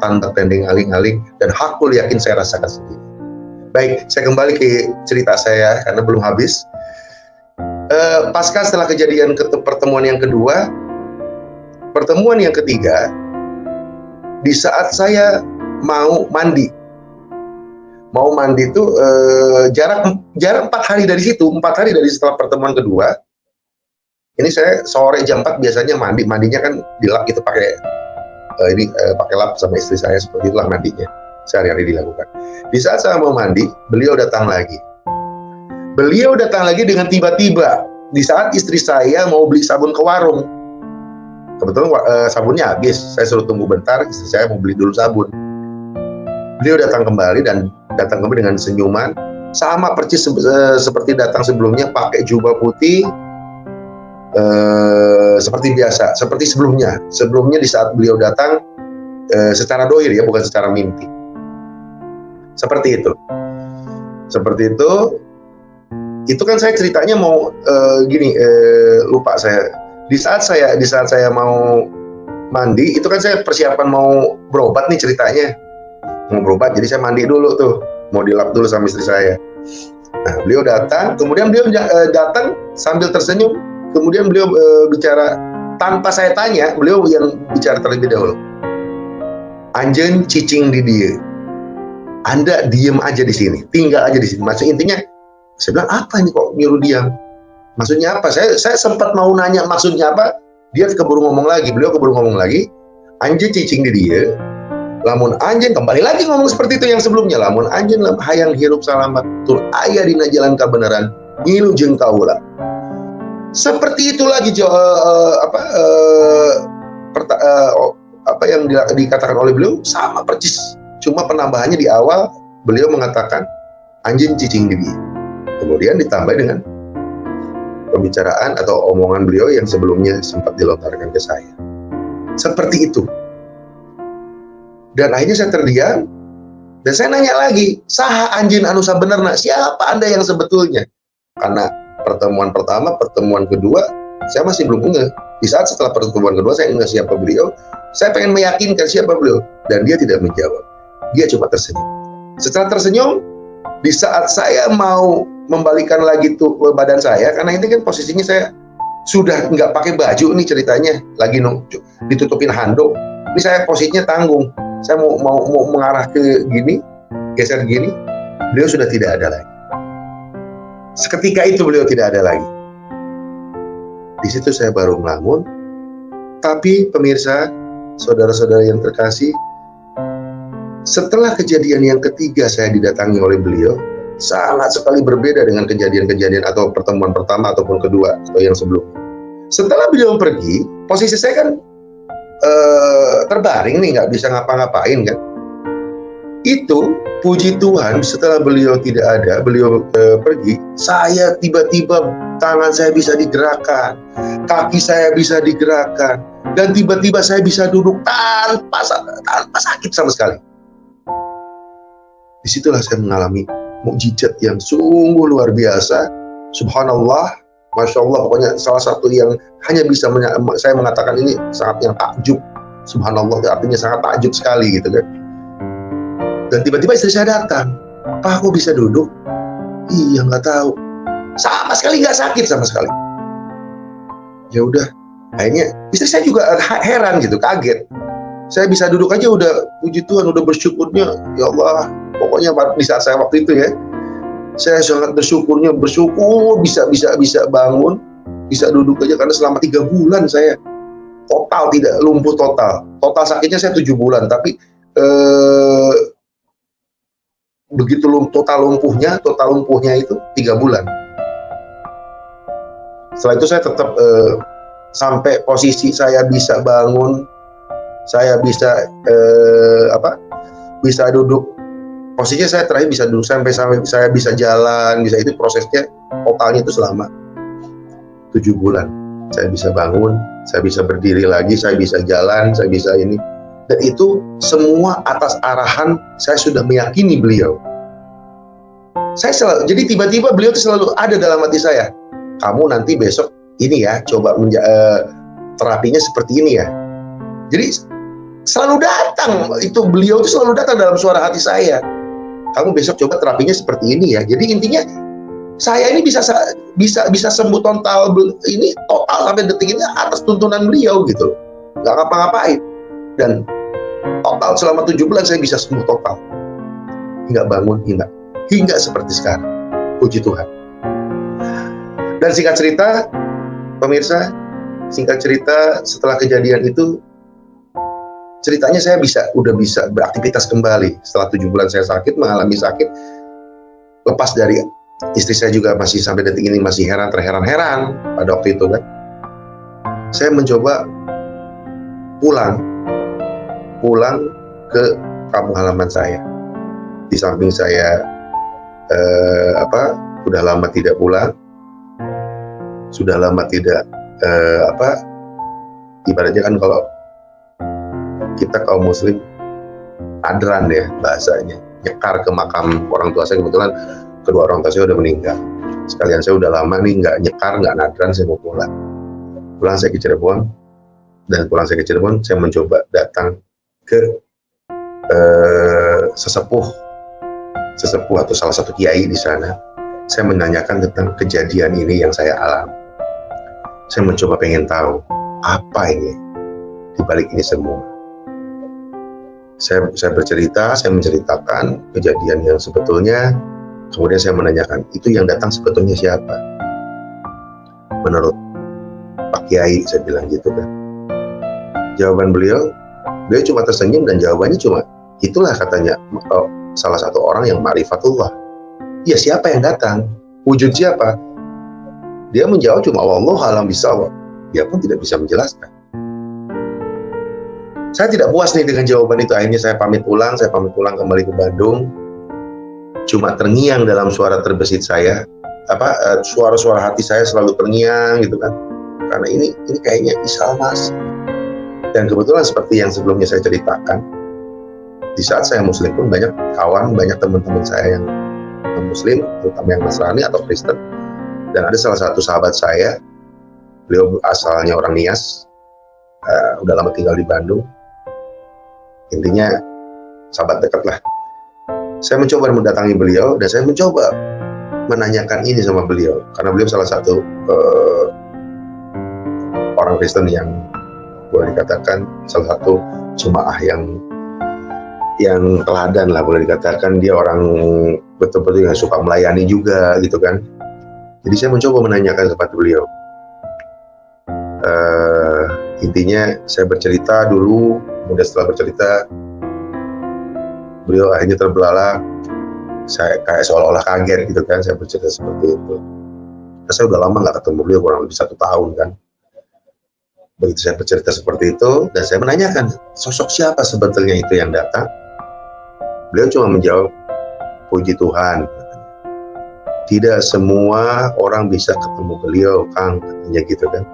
S1: tanpa tendeng aling-aling, dan hakul yakin saya rasakan sendiri. Baik, saya kembali ke cerita saya karena belum habis. Pasca setelah kejadian pertemuan yang kedua, pertemuan yang ketiga, di saat saya mau mandi itu jarak 4 hari dari situ, 4 hari dari setelah pertemuan kedua. Ini saya sore jam 4 biasanya mandinya kan di lap gitu, pakai pakai lap sama istri saya, seperti itulah mandinya sehari-hari dilakukan. Di saat saya mau mandi, beliau datang lagi. Beliau datang lagi dengan tiba-tiba di saat istri saya mau beli sabun ke warung. Kebetulan sabunnya habis, saya suruh tunggu bentar, istri saya mau beli dulu sabun. Beliau datang kembali dengan senyuman, sama persis seperti datang sebelumnya, pakai jubah putih, seperti biasa, seperti sebelumnya. Sebelumnya di saat beliau datang, secara dohir ya, bukan secara mimpi. Seperti itu. Itu kan saya ceritanya mau lupa saya. Di saat saya mau mandi, itu kan saya persiapan mau berobat nih ceritanya. Mau berobat, jadi saya mandi dulu tuh. Mau dilap dulu sama istri saya. Nah, beliau datang, kemudian beliau datang sambil tersenyum, kemudian beliau bicara, tanpa saya tanya, beliau yang bicara terlebih dahulu. Anjen cicing di dia. Anda diem aja di sini, tinggal aja di sini. Maksud intinya, saya bilang, apa ini kok nyuruh diam? Maksudnya apa? Saya sempat mau nanya maksudnya apa, dia keburu ngomong lagi, beliau keburu ngomong lagi, anjing cicing di dia, lamun anjing, kembali lagi ngomong seperti itu yang sebelumnya, lamun anjing hayang hirup salamat, tur aya dina jalan kebenaran, ngilu jeung kaula. Seperti itu lagi apa yang dikatakan oleh beliau, sama persis, cuma penambahannya di awal, beliau mengatakan, anjing cicing di dia. Kemudian ditambah dengan pembicaraan atau omongan beliau yang sebelumnya sempat dilontarkan ke saya. Seperti itu. Dan akhirnya saya terdiam, dan saya nanya lagi, saha anjin anu sabenerna, siapa Anda yang sebetulnya? Karena pertemuan pertama, pertemuan kedua, saya masih belum ngeh. Di saat setelah pertemuan kedua, saya ngeh siapa beliau, saya pengen meyakinkan siapa beliau, dan dia tidak menjawab. Dia cuma tersenyum. Setelah tersenyum, di saat saya mau membalikan lagi tuh badan saya, karena ini kan posisinya saya sudah nggak pakai baju nih ceritanya, lagi ditutupin handuk. Ini saya posisinya tanggung, saya mau mengarah ke gini, geser gini, beliau sudah tidak ada lagi. Seketika itu beliau tidak ada lagi. Di situ saya baru melamun. Tapi pemirsa, saudara-saudara yang terkasih, setelah kejadian yang ketiga saya didatangi oleh beliau, sangat sekali berbeda dengan kejadian-kejadian atau pertemuan pertama ataupun kedua atau yang sebelumnya. Setelah beliau pergi, posisi saya kan terbaring nih, nggak bisa ngapa-ngapain kan. Itu puji Tuhan, setelah beliau tidak ada, beliau pergi, saya tiba-tiba tangan saya bisa digerakkan, kaki saya bisa digerakkan, dan tiba-tiba saya bisa duduk tanpa sakit sama sekali. Disitulah saya mengalami mukjizat yang sungguh luar biasa. Subhanallah, Masya Allah, pokoknya salah satu yang hanya bisa saya mengatakan ini sangat yang takjub. Subhanallah, artinya sangat takjub sekali gitu kan. Dan tiba-tiba istri saya datang, "Pak, kok bisa duduk?" "Iya, nggak tahu." Sama sekali nggak sakit sama sekali. Ya udah, akhirnya istri saya juga heran gitu, kaget. Saya bisa duduk aja udah puji Tuhan, udah bersyukurnya, ya Allah. Pokoknya di saat saya waktu itu ya, saya sangat bersyukur bisa bangun, bisa duduk aja, karena selama 3 bulan saya total tidak lumpuh total. Total sakitnya saya 7 bulan, tapi begitu total lumpuhnya itu 3 bulan. Setelah itu saya tetap sampai posisi saya bisa bangun, saya bisa bisa duduk. Posisinya saya terakhir bisa duduk sampai saya bisa jalan, itu prosesnya totalnya itu selama 7 bulan. Saya bisa bangun, saya bisa berdiri lagi, saya bisa jalan, saya bisa ini. Dan itu semua atas arahan saya sudah meyakini beliau. Jadi tiba-tiba beliau itu selalu ada dalam hati saya. Kamu nanti besok ini ya, coba terapinya seperti ini ya. Jadi selalu datang, beliau itu selalu datang dalam suara hati saya. Kamu besok coba terapinya seperti ini ya. Jadi intinya saya ini bisa sembuh total sampai detik ini atas tuntunan beliau gitu loh. Nggak ngapa-ngapain. Dan total selama 7 bulan saya bisa sembuh total. Hingga bangun, hingga seperti sekarang. Puji Tuhan. Dan singkat cerita, pemirsa, setelah kejadian itu, ceritanya saya udah bisa beraktivitas kembali. Setelah 7 bulan saya mengalami sakit, lepas dari istri saya juga masih sampai detik ini masih terheran-heran pada waktu itu kan. Saya mencoba pulang ke kampung halaman saya. Di samping saya udah lama tidak pulang, sudah lama tidak ibaratnya kan kalau kita kaum muslim adran ya bahasanya, nyekar ke makam orang tua saya. Kebetulan kedua orang tua saya udah meninggal, sekalian saya udah lama nih nggak nyekar, nggak nadran, saya mau pulang saya ke Cirebon. Dan pulang saya ke Cirebon, saya mencoba datang ke sesepuh atau salah satu kiai di sana. Saya menanyakan tentang kejadian ini yang saya alami. Saya mencoba pengen tahu apa ini di balik ini semua. Saya menceritakan kejadian yang sebetulnya. Kemudian saya menanyakan, itu yang datang sebetulnya siapa? Menurut Pak Kiai, saya bilang gitu kan. Jawaban beliau cuma tersenyum dan jawabannya cuma, itulah katanya salah satu orang yang ma'rifatullah. Ya, siapa yang datang? Wujud siapa? Dia menjawab cuma wallahu a'lam bishawab. Dia pun tidak bisa menjelaskan. Saya tidak puas nih dengan jawaban itu. Akhirnya saya pamit pulang kembali ke Bandung. Cuma terngiang dalam suara terbesit saya, suara-suara hati saya selalu terngiang gitu kan. Karena ini kayaknya Isal Mas. Dan kebetulan seperti yang sebelumnya saya ceritakan, di saat saya muslim pun banyak teman-teman saya yang muslim, terutama yang Nasrani atau Kristen. Dan ada salah satu sahabat saya, beliau asalnya orang Nias, udah lama tinggal di Bandung. Intinya sahabat dekat lah. Saya mencoba mendatangi beliau dan saya mencoba menanyakan ini sama beliau, karena beliau salah satu orang Kristen yang boleh dikatakan salah satu jemaah yang teladan lah, boleh dikatakan. Dia orang betul-betul yang suka melayani juga gitu kan. Jadi saya mencoba menanyakan kepada beliau. Intinya saya bercerita dulu, kemudian setelah bercerita beliau akhirnya terbelalak. Saya kayak seolah-olah kaget gitu kan, saya bercerita seperti itu. Saya udah lama nggak ketemu beliau, kurang lebih 1 tahun kan. Begitu saya bercerita seperti itu, dan saya menanyakan, sosok siapa sebetulnya itu yang datang? Beliau cuma menjawab, puji Tuhan. Tidak semua orang bisa ketemu beliau, Kang, katanya gitu kan.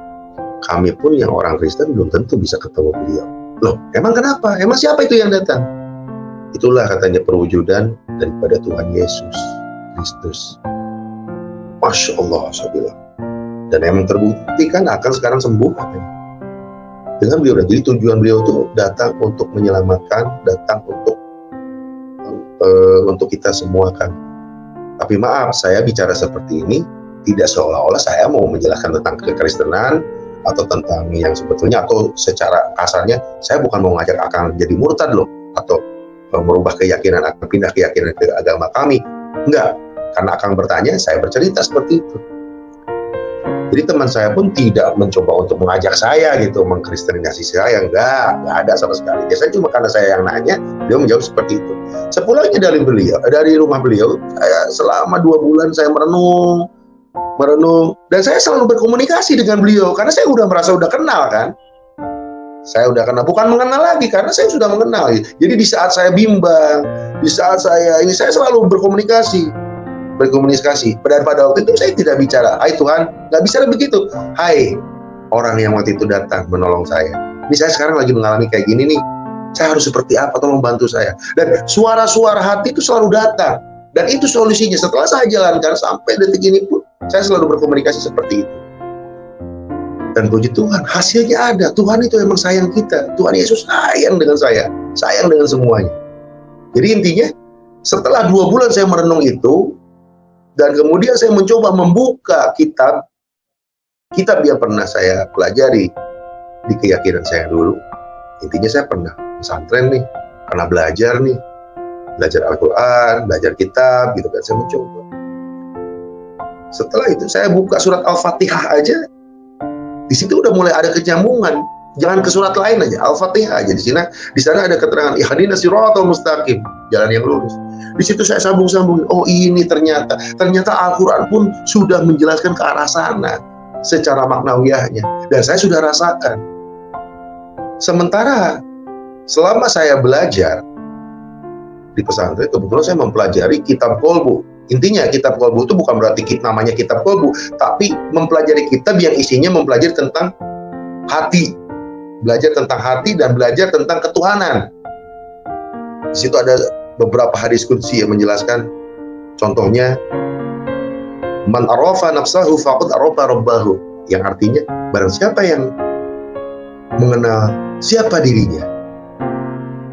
S1: Kami pun yang orang Kristen belum tentu bisa ketemu beliau. Loh, emang kenapa? Emang siapa itu yang datang? Itulah katanya perwujudan daripada Tuhan Yesus Kristus. Masya Allah, saya bilang. Dan emang terbukti kan akan sekarang sembuh katanya. Dengan beliau, jadi tujuan beliau itu datang untuk menyelamatkan, datang untuk kita semua kan. Tapi maaf, saya bicara seperti ini tidak seolah-olah saya mau menjelaskan tentang kekristenan atau tentang yang sebetulnya, atau secara kasarnya saya bukan mau ngajak akan jadi murtad loh, atau merubah keyakinan, akan pindah keyakinan ke agama kami. Enggak, karena akan bertanya, saya bercerita seperti itu. Jadi teman saya pun tidak mencoba untuk mengajak saya gitu, mengkristenisasi saya, enggak ada sama sekali. Saya cuma karena saya yang nanya, beliau menjawab seperti itu. Sepulangnya dari rumah beliau, saya selama 2 bulan saya merenung, dan saya selalu berkomunikasi dengan beliau, karena saya merasa udah kenal kan. Saya udah kenal, bukan mengenal lagi, karena saya sudah mengenal. Jadi di saat saya bimbang, di saat saya selalu berkomunikasi. Dan pada waktu itu saya tidak bicara, hai Tuhan, nggak bisa begitu. Hai orang yang waktu itu datang menolong saya. Ini saya sekarang lagi mengalami kayak gini nih. Saya harus seperti apa? Tolong bantu saya. Dan suara-suara hati itu selalu datang. Dan itu solusinya. Setelah saya jalankan sampai detik ini pun, saya selalu berkomunikasi seperti itu. Dan puji Tuhan, hasilnya ada. Tuhan itu emang sayang kita. Tuhan Yesus sayang dengan saya, sayang dengan semuanya. Jadi intinya, setelah 2 bulan saya merenung itu, dan kemudian saya mencoba membuka kitab yang pernah saya pelajari di keyakinan saya dulu. Intinya saya pernah pesantren nih, pernah belajar Al-Quran, belajar kitab gitu kan, saya mencoba. Setelah itu saya buka surat Al-Fatihah aja, di situ udah mulai ada kenyambungan. Jangan ke surat lain aja, Al-Fatihah aja. Di sana ada keterangan ihdinas siratal mustaqim, jalan yang lurus. Di situ saya sambung-sambung. Oh, ini ternyata Al-Quran pun sudah menjelaskan ke arah sana secara maknawiyahnya, dan saya sudah rasakan. Sementara selama saya belajar di pesantren, kebetulan saya mempelajari kitab Kolbu. Intinya kitab Kolbu itu bukan berarti namanya kitab Kolbu, tapi mempelajari kitab yang isinya mempelajari tentang hati, belajar tentang hati dan belajar tentang ketuhanan. Di situ ada beberapa hadis qudsi yang menjelaskan, contohnya man arafa nafsahu faqad arafa rabbahu, yang artinya barang siapa yang mengenal siapa dirinya,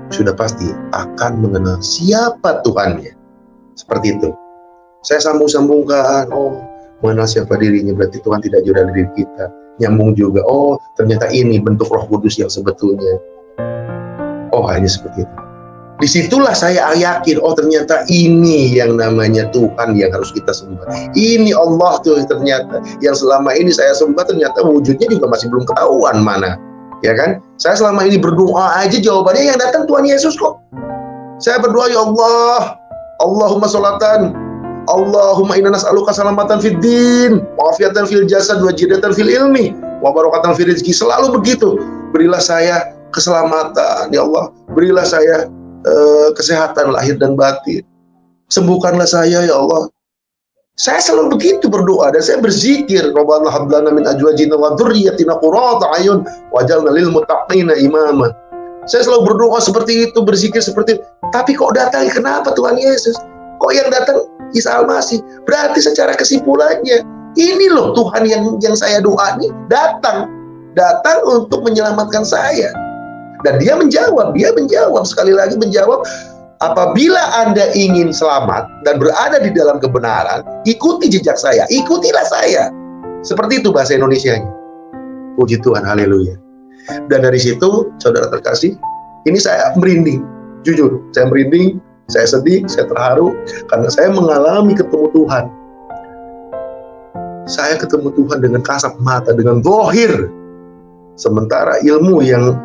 S1: sudah pasti akan mengenal siapa Tuhannya. Seperti itu. Saya sambung-sambungkan, oh, mengenal siapa dirinya berarti Tuhan tidak jauh dari diri kita. Nyambung juga, oh, ternyata ini bentuk Roh Kudus yang sebetulnya. Oh, hanya seperti itu. Disitulah saya yakin, oh ternyata ini yang namanya Tuhan yang harus kita sembah. Ini Allah tuh ternyata, yang selama ini saya sembah ternyata wujudnya juga masih belum ketahuan mana. Ya kan? Saya selama ini berdoa aja jawabannya yang datang Tuhan Yesus kok. Saya berdoa, ya Allah, Allahumma sholatan, Allahumma inna nas'aluka salamatan fid din, wa afiatan fil jasad, wa jidatan fil ilmi, wa barakatan fil rizki. Selalu begitu. Berilah saya keselamatan, ya Allah. Berilah saya kesehatan lahir dan batin. Sembuhkanlah saya, ya Allah. Saya selalu begitu berdoa, dan saya berzikir, Rabbana hab lana min azwajina wa dzurriyyatina qurrata a'yun waj'alna lil muttaqina imama. Saya selalu berdoa seperti itu, berzikir seperti itu. Tapi kok datang, kenapa Tuhan Yesus? Kok yang datang Isa Al-Masih? Berarti secara kesimpulannya, ini loh Tuhan yang saya doa ini datang untuk menyelamatkan saya. Dan dia menjawab, sekali lagi menjawab, apabila Anda ingin selamat dan berada di dalam kebenaran, ikuti jejak saya, ikutilah saya. Seperti itu bahasa Indonesianya. Puji Tuhan, haleluya. Dan dari situ, saudara terkasih, ini saya merinding, jujur, saya merinding, saya sedih, saya terharu, karena saya mengalami ketemu Tuhan. Saya ketemu Tuhan dengan kasat mata, dengan zahir. Sementara ilmu yang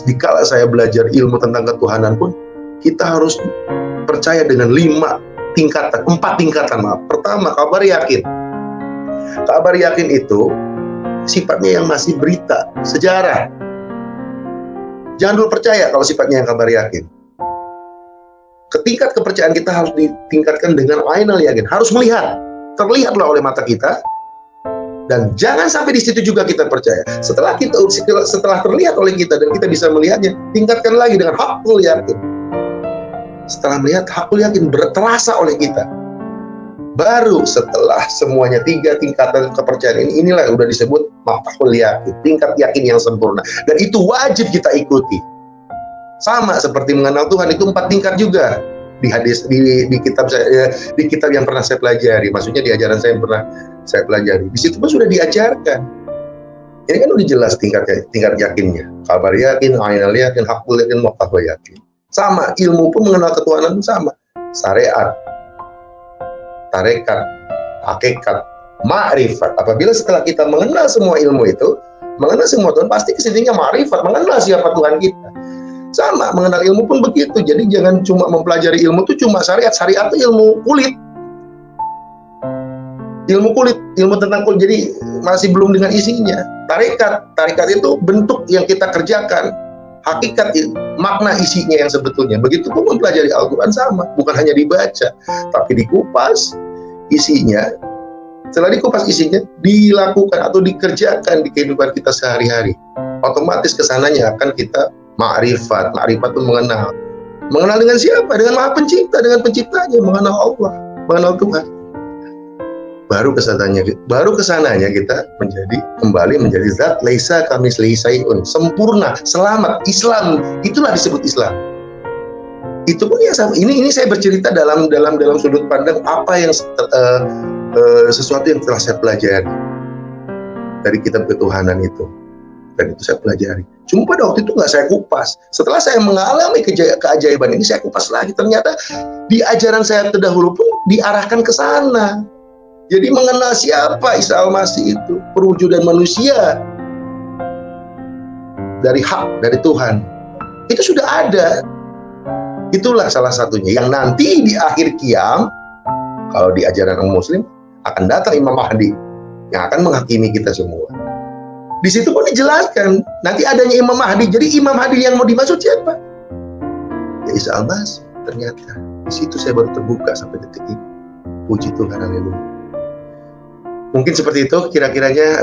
S1: dikala saya belajar ilmu tentang ketuhanan pun, kita harus percaya dengan 4 tingkatan. Pertama, kabar yakin. Kabar yakin itu sifatnya yang masih berita, sejarah. Jangan dulu percaya kalau sifatnya yang kabar yakin. Tingkat kepercayaan kita harus ditingkatkan dengan ainal yakin. Harus melihat, terlihatlah oleh mata kita. Dan jangan sampai di situ juga kita percaya. Setelah terlihat oleh kita dan kita bisa melihatnya, tingkatkan lagi dengan hakul yakin. Setelah melihat, hakul yakin terasa oleh kita. Baru setelah semuanya 3 tingkatan kepercayaan ini, inilah yang sudah disebut hakul yakin, tingkat yakin yang sempurna. Dan itu wajib kita ikuti. Sama seperti mengenal Tuhan, itu 4 tingkat juga. Di kitab yang pernah saya pelajari, maksudnya di ajaran saya yang pernah saya pelajari, di situ pun sudah diajarkan. Ini kan udah jelas tingkat yakinnya, kabar yakin, ainal yakin, hakul yakin, muqtadha yakin. Sama, ilmu pun mengenal ketuhanan pun sama. Syariat, tarekat, hakikat, ma'rifat. Apabila setelah kita mengenal semua ilmu itu, mengenal semua Tuhan, pasti kesininya ma'rifat, mengenal siapa Tuhan kita. Sama, mengenal ilmu pun begitu. Jadi jangan cuma mempelajari ilmu itu cuma syariat. Syariat itu ilmu kulit. Ilmu tentang kulit. Jadi masih belum dengan isinya. Tarekat itu bentuk yang kita kerjakan. Hakikat, makna isinya yang sebetulnya. Begitupun mempelajari Al-Quran sama. Bukan hanya dibaca, tapi dikupas isinya. Setelah dikupas isinya, dilakukan atau dikerjakan di kehidupan kita sehari-hari. Otomatis kesananya akan kita ma'rifat itu mengenal dengan siapa? Dengan Maha Pencipta, dengan Penciptanya, mengenal Allah, mengenal Tuhan. Baru kesananya kita kembali menjadi zat laisa kamitslihi syai'un, sempurna, selamat, Islam. Itulah disebut Islam. Itu pun ya sama. Ini saya bercerita dalam sudut pandang apa yang sesuatu yang telah saya pelajari dari kitab ketuhanan itu. Dan itu saya pelajari. Cuma pada waktu itu nggak saya kupas. Setelah saya mengalami keajaiban ini, saya kupas lagi. Ternyata di ajaran saya terdahulu pun diarahkan ke sana. Jadi mengenal siapa Isa Al-Masih itu, perwujudan manusia dari hak, dari Tuhan. Itu sudah ada. Itulah salah satunya. Yang nanti di akhir kiam, kalau di ajaran Muslim, akan datang Imam Mahdi yang akan menghakimi kita semua. Di situ pun dijelaskan nanti adanya Imam Mahdi. Jadi Imam Mahdi yang mau dimaksud siapa? Ya Isa Al-Masih. Ternyata di situ saya baru terbuka sampai detik ini. Puji Tuhan, haleluya. Mungkin seperti itu kira-kiranya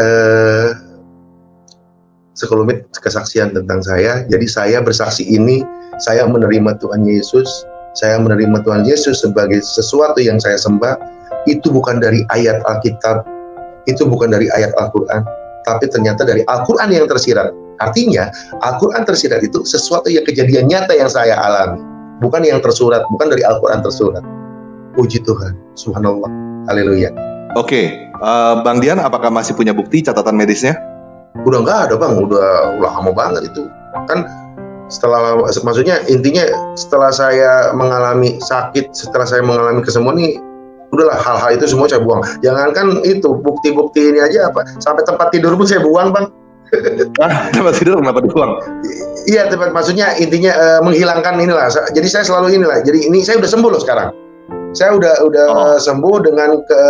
S1: sekelumit kesaksian tentang saya. Jadi saya bersaksi ini, saya menerima Tuhan Yesus. Saya menerima Tuhan Yesus sebagai sesuatu yang saya sembah. Itu bukan dari ayat Alkitab, itu bukan dari ayat Al-Quran, tapi ternyata dari Al-Quran yang tersirat. Artinya, Al-Quran tersirat itu sesuatu yang kejadian nyata yang saya alami. Bukan yang tersurat, bukan dari Al-Quran tersurat. Puji Tuhan, subhanallah, haleluya.
S2: Oke, Bang Dian, apakah masih punya bukti catatan medisnya?
S1: Udah nggak ada Bang, udah lama banget itu. Kan maksudnya intinya setelah saya mengalami sakit, setelah saya mengalami kesembuhan nih, udahlah hal-hal itu semua saya buang. Jangankan itu, bukti-bukti ini aja apa, sampai tempat tidur pun saya buang Bang.
S2: Tempat tidur kenapa dibuang?
S1: Iya, maksudnya intinya menghilangkan inilah. Jadi saya selalu inilah. Jadi ini saya udah sembuh loh sekarang. Saya udah sembuh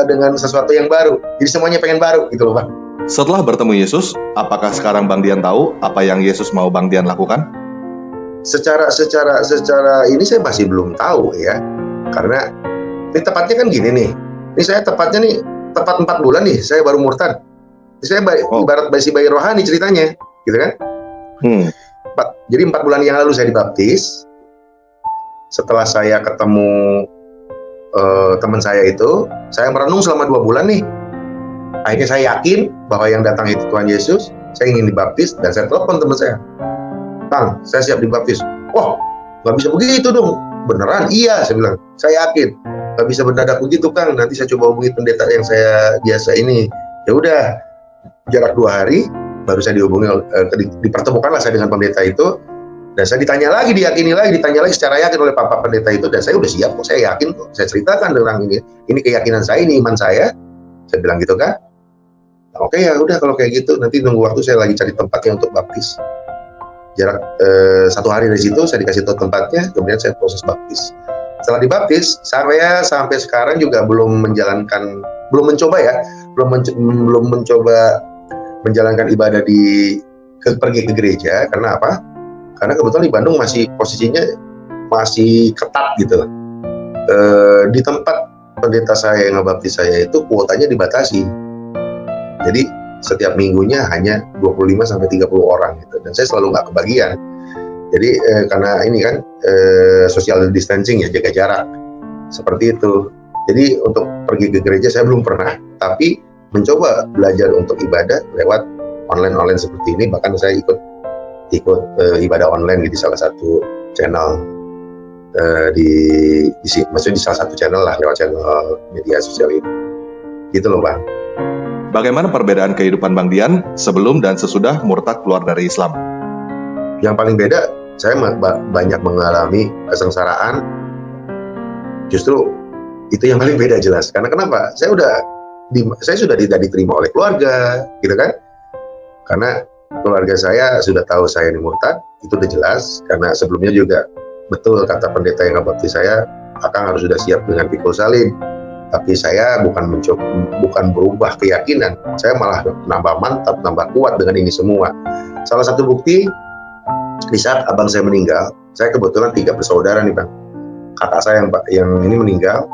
S1: dengan sesuatu yang baru. Jadi semuanya pengen baru gitu loh Bang.
S2: Setelah bertemu Yesus, apakah sekarang Bang Dian tahu apa yang Yesus mau Bang Dian lakukan?
S1: Secara ini saya masih belum tahu ya. Karena ini tepatnya kan gini nih. Ini saya tepat 4 bulan nih saya baru murtad. Saya ibarat bayi rohani ceritanya, gitu kan? Jadi 4 bulan yang lalu saya dibaptis. Setelah saya ketemu teman saya itu, saya merenung selama 2 bulan nih. Akhirnya saya yakin bahwa yang datang itu Tuhan Yesus. Saya ingin dibaptis dan saya telepon teman saya, Kang, saya siap dibaptis. Wah, nggak bisa begitu dong. Beneran? Iya, saya bilang. Saya yakin. Nggak bisa mendadak begitu Kang. Nanti saya coba hubungi pendeta yang saya biasa ini. Ya udah, jarak 2 hari baru saya dihubungi, dipertemukanlah saya dengan pendeta itu, dan saya ditanya lagi secara yakin oleh Bapak pendeta itu, dan saya udah siap kok, saya yakin kok, saya ceritakan tentang ini keyakinan saya, ini iman saya bilang gitu kan. Oke, ya udah kalau kayak gitu nanti nunggu waktu, saya lagi cari tempatnya untuk baptis. Jarak 1 hari dari situ saya dikasih tahu tempatnya, kemudian saya proses baptis. Setelah dibaptis, saya sampai sekarang juga belum mencoba menjalankan ibadah pergi ke gereja. Karena apa? Karena kebetulan di Bandung masih posisinya masih ketat gitu. Di tempat pendeta saya yang ngebaptis saya itu kuotanya dibatasi. Jadi setiap minggunya hanya 25-30 orang gitu. Dan saya selalu nggak kebagian. Jadi karena ini kan social distancing ya, jaga jarak. Seperti itu. Jadi untuk pergi ke gereja saya belum pernah, tapi mencoba belajar untuk ibadah lewat online seperti ini. Bahkan saya ikut ibadah online di salah satu channel maksudnya di salah satu channel lah, lewat channel media sosial ini. Gitu loh Bang.
S2: Bagaimana perbedaan kehidupan Bang Dian sebelum dan sesudah murtad keluar dari Islam?
S1: Yang paling beda, saya banyak mengalami kesengsaraan. Justru itu yang paling beda jelas. Karena kenapa? Saya sudah tidak diterima oleh keluarga, gitu kan? Karena keluarga saya sudah tahu saya ini murtad, itu udah jelas. Karena sebelumnya juga betul kata pendeta yang ngebaptis saya, Akang harus sudah siap dengan pikul salib. Tapi saya bukan berubah keyakinan, saya malah nambah mantap, nambah kuat dengan ini semua. Salah satu bukti, di saat abang saya meninggal, saya kebetulan 3 bersaudara nih Bang. Kakak saya yang ini meninggal,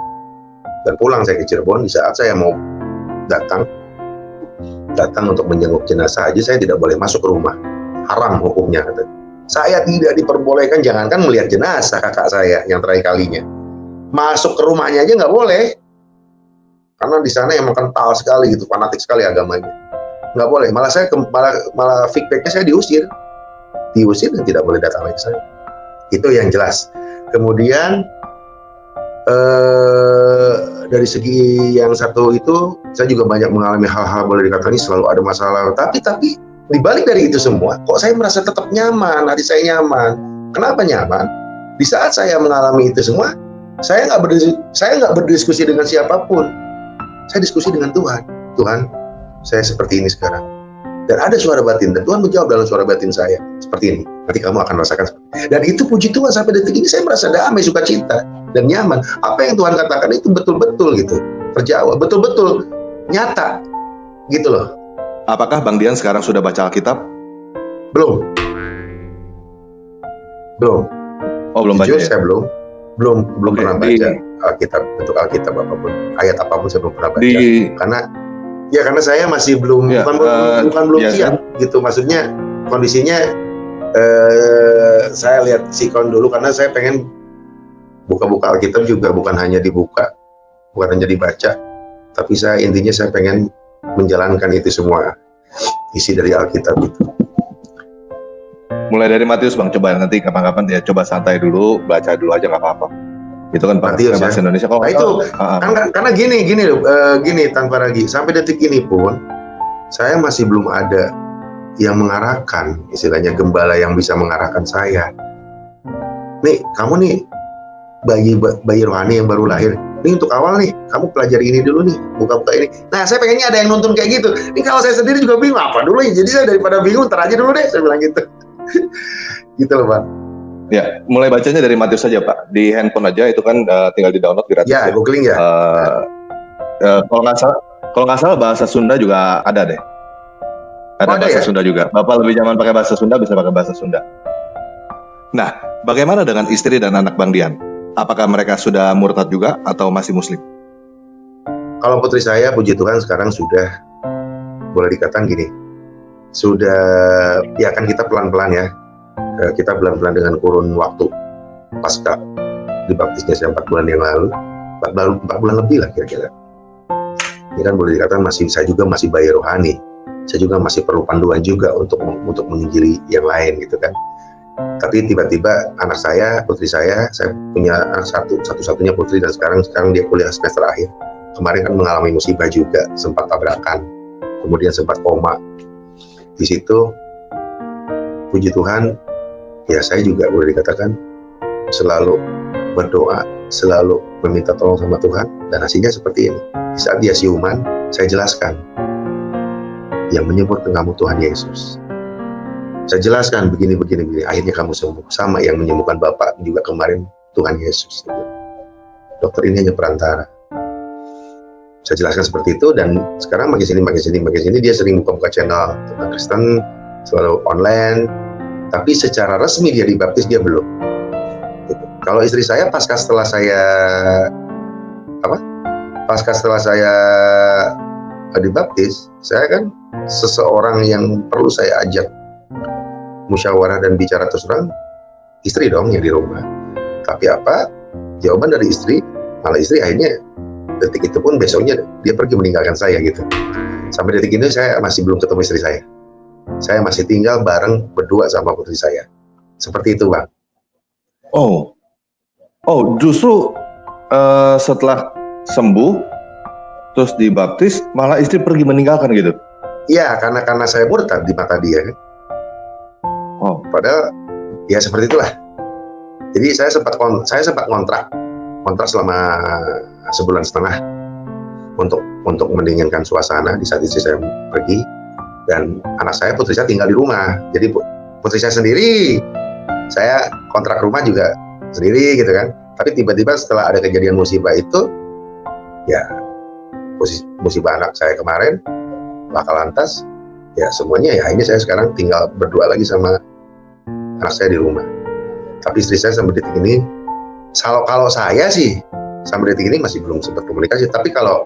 S1: dan pulang saya ke Cirebon. Di saat saya mau datang untuk menjenguk jenazah aja, saya tidak boleh masuk ke rumah, haram hukumnya. Saya tidak diperbolehkan, jangankan melihat jenazah kakak saya yang terakhir kalinya, masuk ke rumahnya aja nggak boleh, karena di sana emang kental sekali gitu, fanatik sekali agamanya, nggak boleh. Malah saya malah feedbacknya saya diusir dan tidak boleh datang lagi ke saya. Itu yang jelas. Kemudian dari segi yang satu itu, saya juga banyak mengalami hal-hal boleh dikatakan selalu ada masalah. Tapi dibalik dari itu semua, kok saya merasa tetap nyaman, hati saya nyaman. Kenapa nyaman? Di saat saya mengalami itu semua, saya nggak berdiskusi dengan siapapun. Saya diskusi dengan Tuhan. Tuhan, saya seperti ini sekarang. Dan ada suara batin, dan Tuhan menjawab dalam suara batin saya, seperti ini. Nanti kamu akan merasakan seperti ini. Dan itu puji Tuhan, sampai detik ini saya merasa damai, sukacita, dan nyaman. Apa yang Tuhan katakan itu betul-betul gitu, terjawab, betul-betul nyata, gitu loh.
S2: Apakah Bang Dian sekarang sudah baca Alkitab?
S1: Belum.
S2: Oh, belum baca ya?
S1: Saya belum pernah baca Alkitab, bentuk Alkitab apapun, ayat apapun saya belum pernah baca. Karena saya masih belum, bukan belum siap gitu. Maksudnya kondisinya saya lihat sikon dulu, karena saya pengen buka Alkitab juga bukan hanya dibuka, bukan hanya dibaca, tapi intinya saya pengen menjalankan itu semua isi dari Alkitab itu.
S2: Mulai dari Matius Bang, coba nanti kapan-kapan dia coba santai dulu, baca dulu aja nggak apa-apa. Itu kan
S1: Matius
S2: bahasa Indonesia. Kalau
S1: itu karena gini tanpa lagi, sampai detik ini pun saya masih belum ada yang mengarahkan, istilahnya gembala yang bisa mengarahkan saya. Nih, kamu nih bayi rohani yang baru lahir. Ini untuk awal nih, kamu pelajari ini dulu nih, buka-buka ini. Nah, saya pengennya ada yang nonton kayak gitu. Ini kalau saya sendiri juga bingung, apa dulu ya? Jadi saya daripada bingung, ntar aja dulu deh, saya bilang gitu. Gitu loh, Pak.
S2: Ya, mulai bacanya dari Matius saja, Pak. Di handphone aja, itu kan tinggal di-download gratis.
S1: Ya, googling ya.
S2: Kalau nggak salah bahasa Sunda juga ada deh. Ada bahasa Sunda juga. Bapak lebih nyaman pakai bahasa Sunda, bisa pakai bahasa Sunda. Nah, bagaimana dengan istri dan anak Bang Dian? Apakah mereka sudah murtad juga atau masih muslim?
S1: Kalau putri saya, puji Tuhan sekarang sudah, boleh dikatakan gini, sudah, ya kan kita pelan-pelan ya, kita pelan-pelan dengan kurun waktu pasca dibaptisnya saya 4 bulan yang lalu, 4 bulan lebih lah kira-kira. Ini kan boleh dikatakan saya juga masih bayi rohani, saya juga masih perlu panduan juga untuk menginjili yang lain gitu kan. Tapi tiba-tiba anak saya, putri saya punya satu-satunya putri, dan sekarang dia kuliah semester akhir. Kemarin kan mengalami musibah juga, sempat tabrakan, kemudian sempat koma. Di situ, puji Tuhan, ya saya juga boleh dikatakan selalu berdoa, selalu meminta tolong sama Tuhan, dan hasilnya seperti ini. Di saat dia siuman, saya jelaskan, yang menyembuhkan kamu Tuhan Yesus. Saya jelaskan begini, akhirnya kamu sembuh. Sama yang menyembuhkan Bapak juga kemarin, Tuhan Yesus. Dokter ini hanya perantara. Saya jelaskan seperti itu, dan sekarang makin sini dia sering buka channel tentang Kristen, selalu online, tapi secara resmi dia dibaptis dia belum. Gitu. Kalau istri saya pasca setelah saya dibaptis, saya kan seseorang yang perlu saya ajak musyawarah dan bicara terus terang, istri dong yang di rumah. Tapi apa? Jawaban dari istri, malah istri akhirnya detik itu pun besoknya dia pergi meninggalkan saya gitu. Sampai detik ini saya masih belum ketemu istri saya. Saya masih tinggal bareng berdua sama putri saya. Seperti itu, Bang.
S2: Oh, justru setelah sembuh terus dibaptis malah istri pergi meninggalkan gitu.
S1: Iya, karena saya murtad di mata dia.
S2: Oh,
S1: padahal ya seperti itulah. Jadi saya sempat kontrak selama sebulan setengah untuk mendinginkan suasana di saat istri saya pergi, dan anak saya, putri saya tinggal di rumah. Jadi putri saya sendiri, saya kontrak rumah juga sendiri gitu kan. Tapi tiba-tiba setelah ada kejadian musibah itu, ya musibah anak saya kemarin, bakal lantas, ya semuanya ya ini saya sekarang tinggal berdua lagi sama anak saya di rumah. Tapi istri saya sampai detik ini, kalau saya sih sampai detik ini masih belum sempat komunikasi. Tapi kalau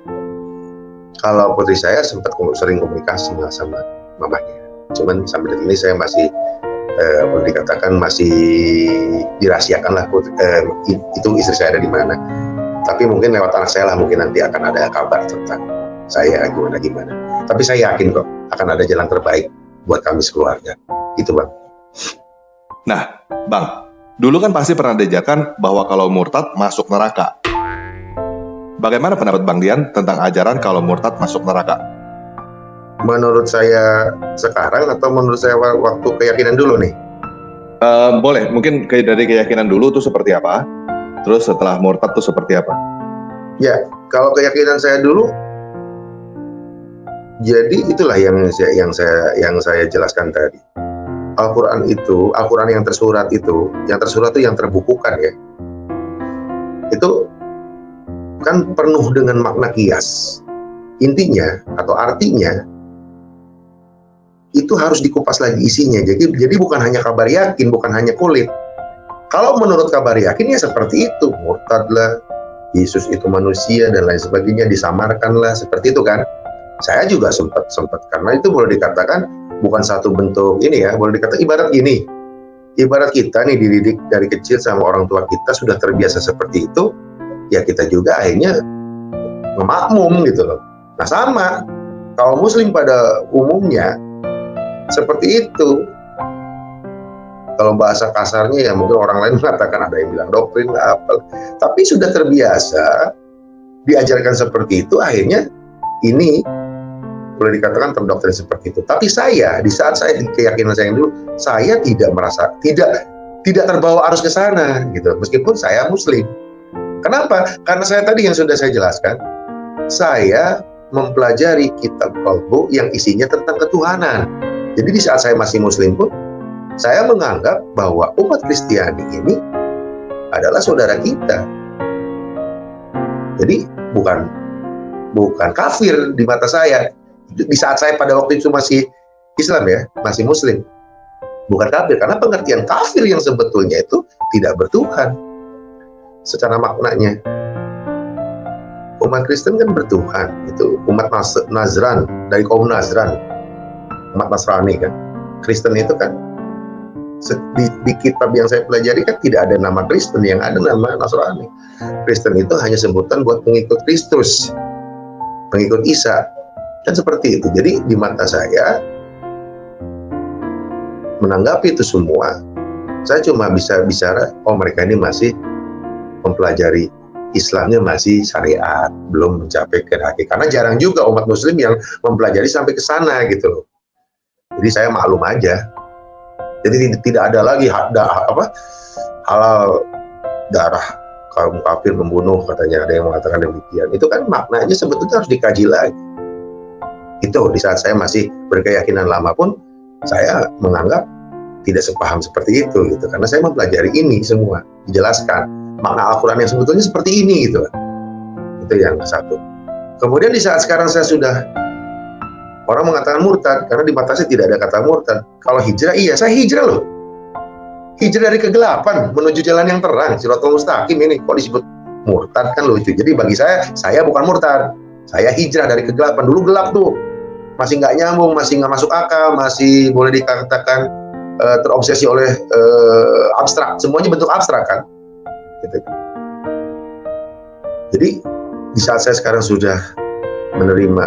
S1: putri saya sempat sering komunikasi sama mamanya. Cuman sampai detik ini saya masih boleh dikatakan masih dirahasiakan lah itu istri saya ada di mana. Tapi mungkin lewat anak saya lah mungkin nanti akan ada kabar tentang saya gimana. Tapi saya yakin kok akan ada jalan terbaik buat kami sekeluarga. Itu, Bang.
S2: Nah, Bang, dulu kan pasti pernah diajarkan bahwa kalau murtad masuk neraka. Bagaimana pendapat Bang Dian tentang ajaran kalau murtad masuk neraka?
S1: Menurut saya sekarang atau menurut saya waktu keyakinan dulu nih?
S2: Boleh, mungkin dari keyakinan dulu tuh seperti apa? Terus setelah murtad tuh seperti apa?
S1: Ya, kalau keyakinan saya dulu, jadi itulah yang saya jelaskan tadi. Al-Quran yang tersurat itu yang terbukukan ya. Itu kan penuh dengan makna kias. Intinya atau artinya itu harus dikupas lagi isinya. Jadi bukan hanya kabar yakin, bukan hanya kulit. Kalau menurut kabar yakin ya seperti itu, murtad lah, Yesus itu manusia dan lain sebagainya, disamarkan lah, seperti itu kan. Saya juga sempat karena itu boleh dikatakan bukan satu bentuk ini ya, boleh dikatakan ibarat kita nih dididik dari kecil sama orang tua kita sudah terbiasa seperti itu, ya kita juga akhirnya memakmum gitu loh. Nah sama, kaum muslim pada umumnya seperti itu. Kalau bahasa kasarnya ya mungkin orang lain mengatakan ada yang bilang doktrin lah apa, tapi sudah terbiasa diajarkan seperti itu, akhirnya ini boleh dikatakan terdoktrin seperti itu. Tapi saya di saat saya di keyakinan saya yang dulu, saya tidak merasa tidak terbawa arus ke sana gitu, meskipun saya muslim. Kenapa? Karena saya tadi yang sudah saya jelaskan, saya mempelajari kitab Kolbu yang isinya tentang ketuhanan. Jadi di saat saya masih muslim pun, saya menganggap bahwa umat Kristiani ini adalah saudara kita. Jadi bukan kafir di mata saya. Di saat saya pada waktu itu masih Islam ya, masih muslim, bukan kafir, karena pengertian kafir yang sebetulnya itu tidak bertuhan secara maknanya. Umat Kristen kan bertuhan, itu umat Nazran, dari kaum Nazran, umat Nasrani kan. Kristen itu kan di kitab yang saya pelajari kan tidak ada nama Kristen, yang ada nama Nasrani. Kristen itu hanya sebutan buat pengikut Kristus, pengikut Isa. Dan seperti itu. Jadi di mata saya menanggapi itu semua, saya cuma bisa bicara, oh mereka ini masih mempelajari Islamnya, masih syariat, belum mencapai ke hakikat. Karena jarang juga umat muslim yang mempelajari sampai ke sana gitu loh. Jadi saya maklum aja. Jadi tidak ada lagi halal darah kaum kafir membunuh, katanya ada yang mengatakan demikian. Itu kan maknanya sebetulnya harus dikaji lagi. Itu di saat saya masih berkeyakinan lama pun saya menganggap tidak sepaham seperti itu gitu, karena saya mempelajari ini semua, dijelaskan makna Al-Quran yang sebetulnya seperti ini gitu. Itu yang satu. Kemudian di saat sekarang saya sudah, orang mengatakan murtad, karena di mata saya tidak ada kata murtad. Kalau hijrah, iya, saya hijrah loh. Hijrah dari kegelapan menuju jalan yang terang, Shiratal Mustaqim ini. Kok disebut murtad, kan lucu. Jadi bagi saya bukan murtad. Saya hijrah dari kegelapan. Dulu gelap tuh. Masih nggak nyambung, masih nggak masuk akal, masih boleh dikatakan terobsesi oleh abstrak. Semuanya bentuk abstrak kan. Gitu. Jadi di saat saya sekarang sudah menerima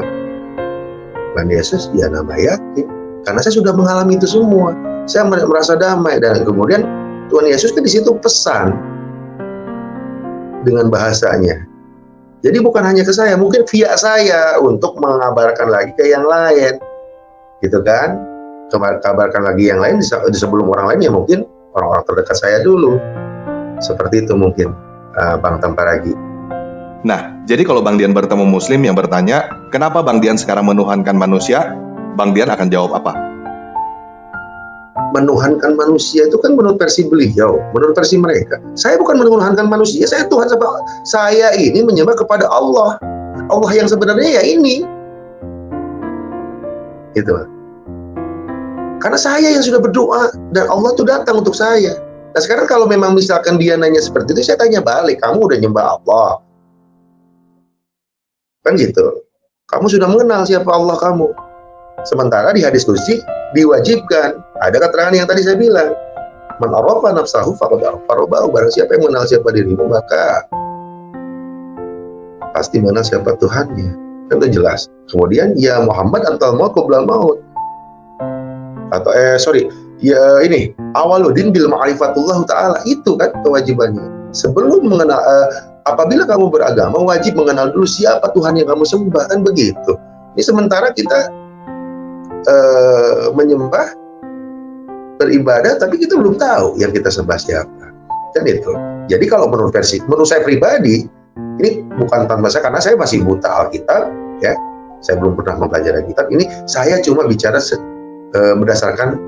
S1: Tuhan Yesus, ya nama yakin. Karena saya sudah mengalami itu semua. Saya merasa damai, dan kemudian Tuhan Yesus kan di situ pesan dengan bahasanya. Jadi bukan hanya ke saya, mungkin via saya untuk mengabarkan lagi ke yang lain, gitu kan? Kabarkan lagi yang lain sebelum orang lain, ya mungkin orang-orang terdekat saya dulu. Seperti itu mungkin, Bang Tamparagi.
S2: Nah, jadi kalau Bang Dian bertemu Muslim yang bertanya, kenapa Bang Dian sekarang menuhankan manusia? Bang Dian akan jawab apa?
S1: Menuhankan manusia itu kan menurut versi beliau, menurut versi mereka. Saya bukan menuhankan manusia, saya Tuhan. Saya ini menyembah kepada Allah. Allah yang sebenarnya ya ini. Gitu. Karena saya yang sudah berdoa, dan Allah itu datang untuk saya. Nah sekarang kalau memang misalkan dia nanya seperti itu, saya tanya balik, kamu udah nyembah Allah? Kan gitu. Kamu sudah mengenal siapa Allah kamu. Sementara di hadis kursi diwajibkan, ada keterangan yang tadi saya bilang, man arafa nafsahu faqad arafa rabbahu. Barang siapa yang mengenal siapa dirimu, maka pasti mengenal siapa Tuhannya. Kan itu jelas. Kemudian ya Muhammad antal maut qabla maut. Atau ya ini awaludin bil ma'rifatullah taala, itu kan kewajibannya. Sebelum mengenal, apabila kamu beragama, wajib mengenal dulu siapa Tuhan yang kamu sembah, kan begitu. Ini sementara kita menyembah, beribadah, tapi kita belum tahu yang kita sembah siapa, kan itu. Jadi kalau menurut saya pribadi, ini bukan tanpa saya, karena saya masih buta Alkitab, ya, saya belum pernah mempelajari Alkitab. Ini saya cuma bicara berdasarkan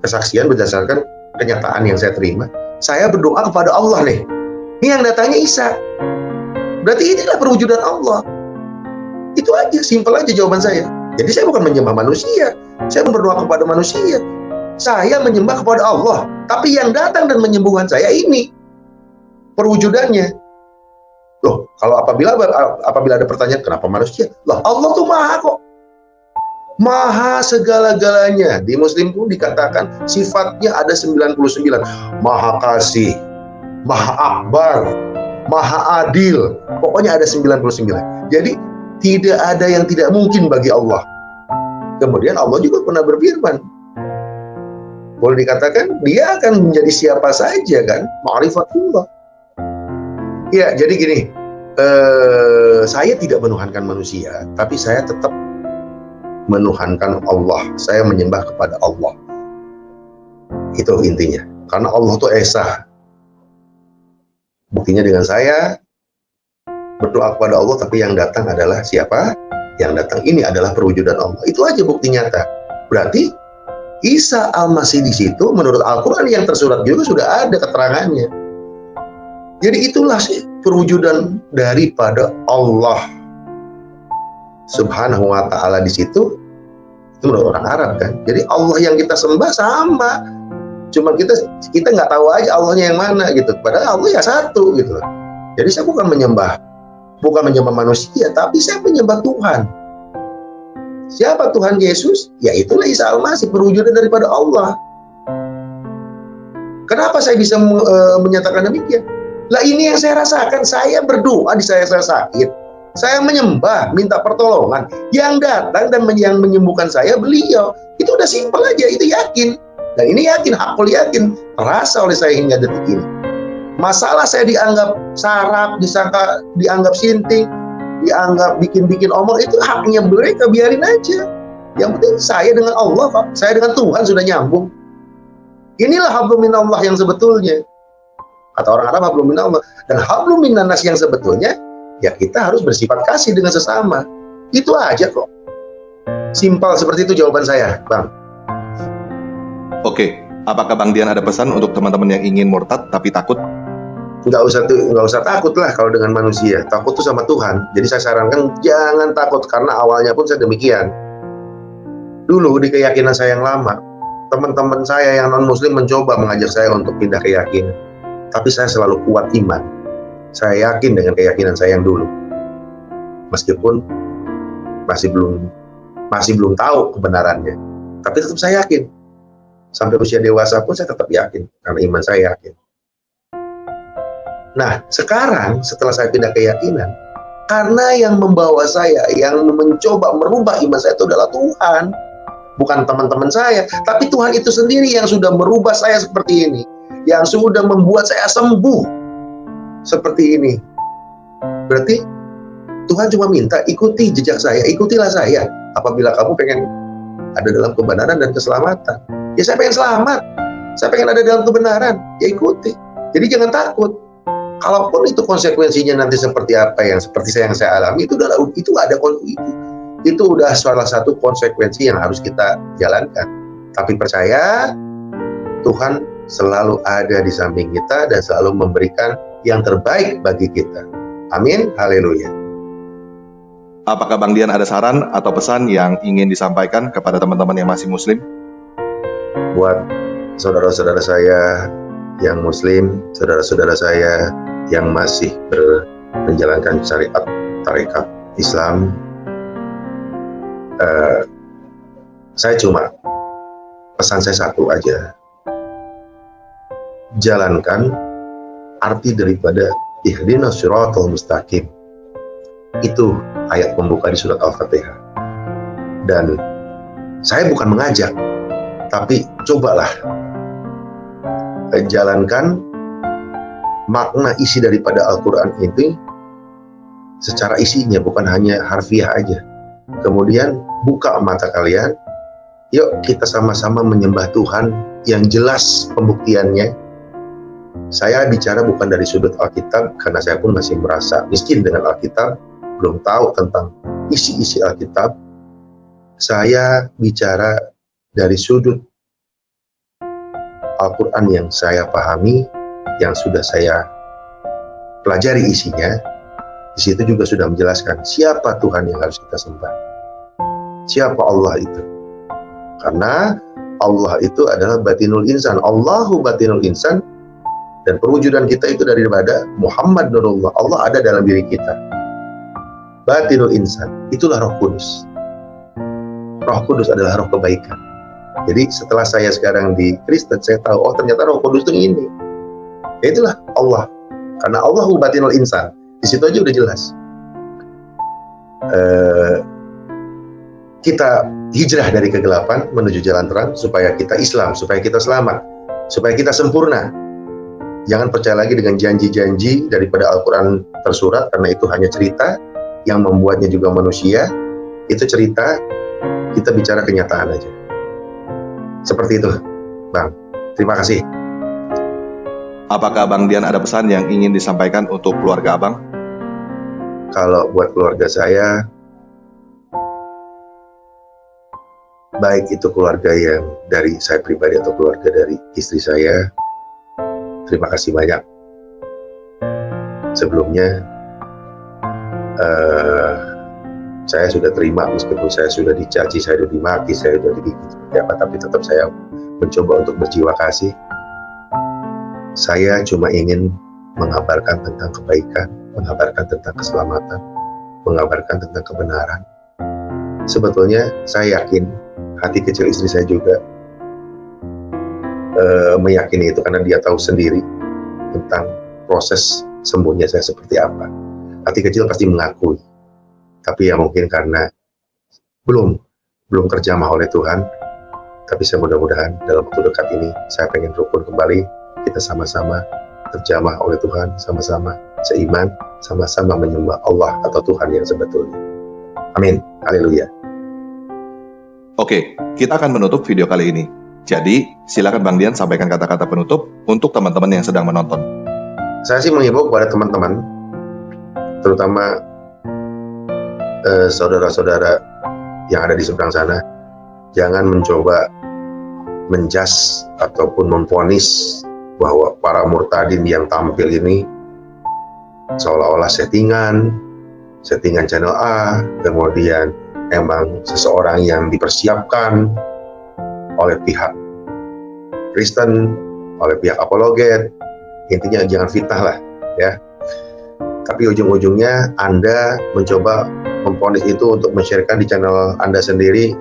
S1: kesaksian, berdasarkan kenyataan yang saya terima. Saya berdoa kepada Allah nih. Ini yang datangnya Isa. Berarti inilah perwujudan Allah. Itu aja, simpel aja jawaban saya. Jadi saya bukan menyembah manusia, saya berdoa kepada manusia. Saya menyembah kepada Allah, tapi yang datang dan menyembuhkan saya ini perwujudannya. Loh, kalau apabila ada pertanyaan kenapa manusia? Loh, Allah tuh maha kok. Maha segala-galanya. Di Muslim pun dikatakan sifatnya ada 99. Maha kasih, maha akbar, maha adil. Pokoknya ada 99. Jadi tidak ada yang tidak mungkin bagi Allah. Kemudian Allah juga pernah berfirman, boleh dikatakan dia akan menjadi siapa saja kan, ma'rifatullah. Ya, jadi gini, saya tidak menuhankan manusia, tapi saya tetap menuhankan Allah. Saya menyembah kepada Allah. Itu intinya. Karena Allah itu Esa. Buktinya dengan saya berdoa kepada Allah, tapi yang datang adalah siapa? Yang datang ini adalah perwujudan Allah. Itu aja bukti nyata. Berarti Isa Al-Masih di situ menurut Al-Quran yang tersurat juga sudah ada keterangannya. Jadi itulah perwujudan daripada Allah Subhanahu wa ta'ala di situ. Itu menurut orang Arab kan. Jadi Allah yang kita sembah sama. Cuma kita nggak tahu aja Allahnya yang mana gitu. Padahal Allah ya satu gitu. Jadi saya bukan menyembah manusia, tapi saya menyembah Tuhan. Siapa Tuhan Yesus? Ya itulah Isa Al-Masih, perwujudan daripada Allah. Kenapa saya bisa menyatakan demikian? Lah ini yang saya rasakan. Saya berdoa di saya sakit, saya menyembah, minta pertolongan. Yang datang dan yang menyembuhkan saya beliau. Itu udah simpel aja, itu yakin. Dan ini yakin, hakul yakin, terasa oleh saya hingga detik ini. Masalah saya dianggap sarap, dianggap sinting, dianggap bikin-bikin omong, itu haknya mereka, biarin aja. Yang penting saya dengan Allah, Pak. Saya dengan Tuhan sudah nyambung. Inilah hablum minallah yang sebetulnya. Kata orang Arab hablum minallah. Dan hablum minannas yang sebetulnya, ya kita harus bersifat kasih dengan sesama. Itu aja kok. Simpel seperti itu jawaban saya, Bang.
S2: Oke, apakah Bang Dian ada pesan untuk teman-teman yang ingin murtad tapi takut?
S1: nggak usah takut lah kalau dengan manusia. Takut tuh sama Tuhan. Jadi saya sarankan jangan takut, karena awalnya pun saya demikian. Dulu di keyakinan saya yang lama, teman-teman saya yang non muslim mencoba mengajak saya untuk pindah keyakinan, tapi saya selalu kuat iman. Saya yakin dengan keyakinan saya yang dulu, meskipun masih belum tahu kebenarannya, tapi tetap saya yakin. Sampai usia dewasa pun saya tetap yakin, karena iman saya yakin. Nah, sekarang setelah saya pindah keyakinan, karena yang membawa saya, yang mencoba merubah iman saya itu adalah Tuhan, bukan teman-teman saya, tapi Tuhan itu sendiri yang sudah merubah saya seperti ini, yang sudah membuat saya sembuh seperti ini. Berarti Tuhan cuma minta, ikuti jejak saya, ikutilah saya. Apabila kamu pengen ada dalam kebenaran dan keselamatan, ya saya pengen selamat, saya pengen ada dalam kebenaran, ya ikuti. Jadi jangan takut. Kalaupun itu konsekuensinya nanti seperti apa yang saya alami, itu udah salah satu konsekuensi yang harus kita jalankan. Tapi percaya Tuhan selalu ada di samping kita dan selalu memberikan yang terbaik bagi kita. Amin, haleluya.
S2: Apakah Bang Dian ada saran atau pesan yang ingin disampaikan kepada teman-teman yang masih muslim?
S1: Buat saudara-saudara saya yang muslim, saudara-saudara saya yang masih menjalankan syariat tarekat Islam, saya cuma pesan saya satu aja: jalankan arti daripada ihdinas siratal mustaqim. Itu ayat pembuka di surat Al-Fatihah. Dan saya bukan mengajak, tapi cobalah jalankan makna isi daripada Al-Quran ini secara isinya, bukan hanya harfiah aja. Kemudian buka mata kalian, yuk kita sama-sama menyembah Tuhan yang jelas pembuktiannya. Saya bicara bukan dari sudut Alkitab, karena saya pun masih merasa miskin dengan Alkitab, belum tahu tentang isi-isi Alkitab. Saya bicara dari sudut Al-Quran yang saya pahami, yang sudah saya pelajari isinya. Di situ juga sudah menjelaskan siapa Tuhan yang harus kita sembah, siapa Allah itu. Karena Allah itu adalah batinul insan, Allahu batinul insan, dan perwujudan kita itu daripada Muhammad Nurullah. Allah ada dalam diri kita. Batinul insan, itulah Roh Kudus. Roh Kudus adalah roh kebaikan. Jadi setelah saya sekarang di Kristen, saya tahu, oh ternyata Roh Kudus itu ini. Ya itulah Allah. Karena Allahu batinul insan. Di situ aja udah jelas. Kita hijrah dari kegelapan menuju jalan terang, supaya kita Islam, supaya kita selamat, supaya kita sempurna. Jangan percaya lagi dengan janji-janji daripada Al-Quran tersurat, karena itu hanya cerita, yang membuatnya juga manusia. Itu cerita, kita bicara kenyataan aja. Seperti itu, Bang. Terima kasih.
S2: Apakah Bang Dian ada pesan yang ingin disampaikan untuk keluarga Abang?
S1: Kalau buat keluarga saya, baik itu keluarga yang dari saya pribadi atau keluarga dari istri saya, terima kasih banyak. Sebelumnya, saya sudah terima, meskipun saya sudah dicaci, saya sudah dimaki, saya sudah digigit seperti apa, tapi tetap saya mencoba untuk berjiwa kasih. Saya cuma ingin mengabarkan tentang kebaikan, mengabarkan tentang keselamatan, mengabarkan tentang kebenaran. Sebetulnya saya yakin hati kecil istri saya juga meyakini itu, karena dia tahu sendiri tentang proses sembuhnya saya seperti apa. Hati kecil pasti mengakui, tapi ya mungkin karena belum terjamah oleh Tuhan. Tapi saya mudah-mudahan dalam waktu dekat ini saya pengen rukun kembali, kita sama-sama terjamah oleh Tuhan, sama-sama seiman, sama-sama menyembah Allah atau Tuhan yang sebetulnya. Amin, haleluya.
S2: Oke, kita akan menutup video kali ini. Jadi, silakan Bang Dian sampaikan kata-kata penutup untuk teman-teman yang sedang menonton.
S1: Saya sih menghimbau kepada teman-teman, terutama saudara-saudara yang ada di seberang sana, jangan mencoba menjas ataupun memvonis bahwa para murtadin yang tampil ini seolah-olah settingan channel A, kemudian emang seseorang yang dipersiapkan oleh pihak Kristen, oleh pihak apologet. Intinya jangan fitnah lah ya. Tapi ujung-ujungnya Anda mencoba memponis itu untuk men-sharekan di channel Anda sendiri,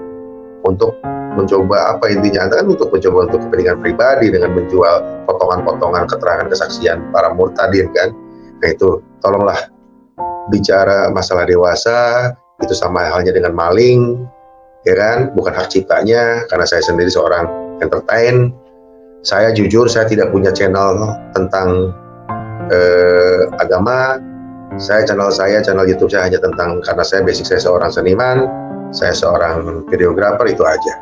S1: untuk mencoba apa intinya, Anda kan untuk mencoba untuk kepentingan pribadi dengan menjual potongan-potongan keterangan kesaksian para murtadin kan. Nah itu tolonglah, bicara masalah dewasa itu sama halnya dengan maling ya kan, bukan hak ciptanya. Karena saya sendiri seorang entertain, saya jujur saya tidak punya channel tentang agama. Channel YouTube saya hanya tentang, karena saya basic saya seorang seniman, saya seorang videografer, itu aja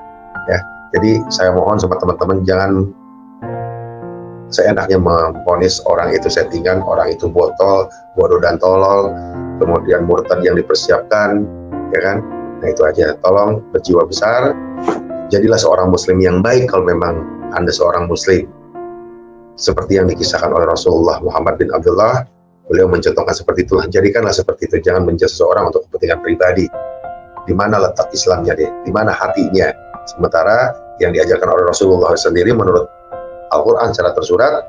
S1: ya. Jadi saya mohon sama teman-teman jangan seenaknya memvonis orang itu settingan, orang itu botol, bodoh dan tolol, kemudian murtad yang dipersiapkan ya kan. Nah itu aja, tolong berjiwa besar, jadilah seorang muslim yang baik kalau memang Anda seorang muslim, seperti yang dikisahkan oleh Rasulullah Muhammad bin Abdullah. Beliau mencontohkan seperti itulah, jadikanlah seperti itu, jangan menjudge seseorang untuk kepentingan pribadi. Di mana letak Islamnya deh, di mana hatinya. Sementara yang diajarkan oleh Rasulullah sendiri menurut Al-Quran secara tersurat,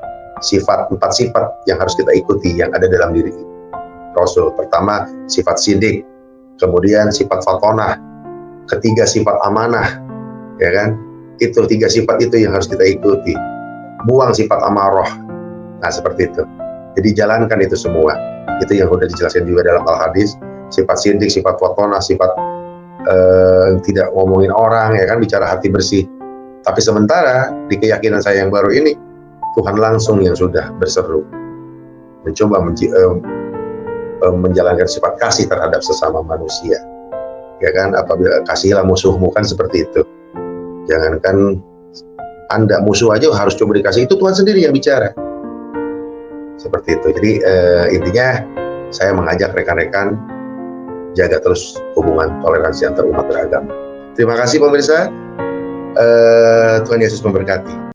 S1: empat sifat yang harus kita ikuti yang ada dalam diri Rasul. Pertama, sifat sidik, kemudian sifat fatonah, ketiga sifat amanah, ya kan? Itu 3 sifat itu yang harus kita ikuti. Buang sifat amarah. Nah seperti itu. Jadi jalankan itu semua. Itu yang sudah dijelaskan juga dalam Al-Hadis. Sifat sidik, sifat fatonah, sifat tidak ngomongin orang, ya kan, bicara hati bersih. Tapi sementara di keyakinan saya yang baru ini, Tuhan langsung yang sudah berseru, mencoba menjalankan sifat kasih terhadap sesama manusia, ya kan. Apabila kasihilah musuhmu, kan seperti itu. Jangankan Anda, musuh aja harus coba dikasih, itu Tuhan sendiri yang bicara. Seperti itu. Jadi intinya saya mengajak rekan-rekan jaga terus hubungan toleransi antar umat beragama. Terima kasih pemirsa. Tuhan Yesus memberkati.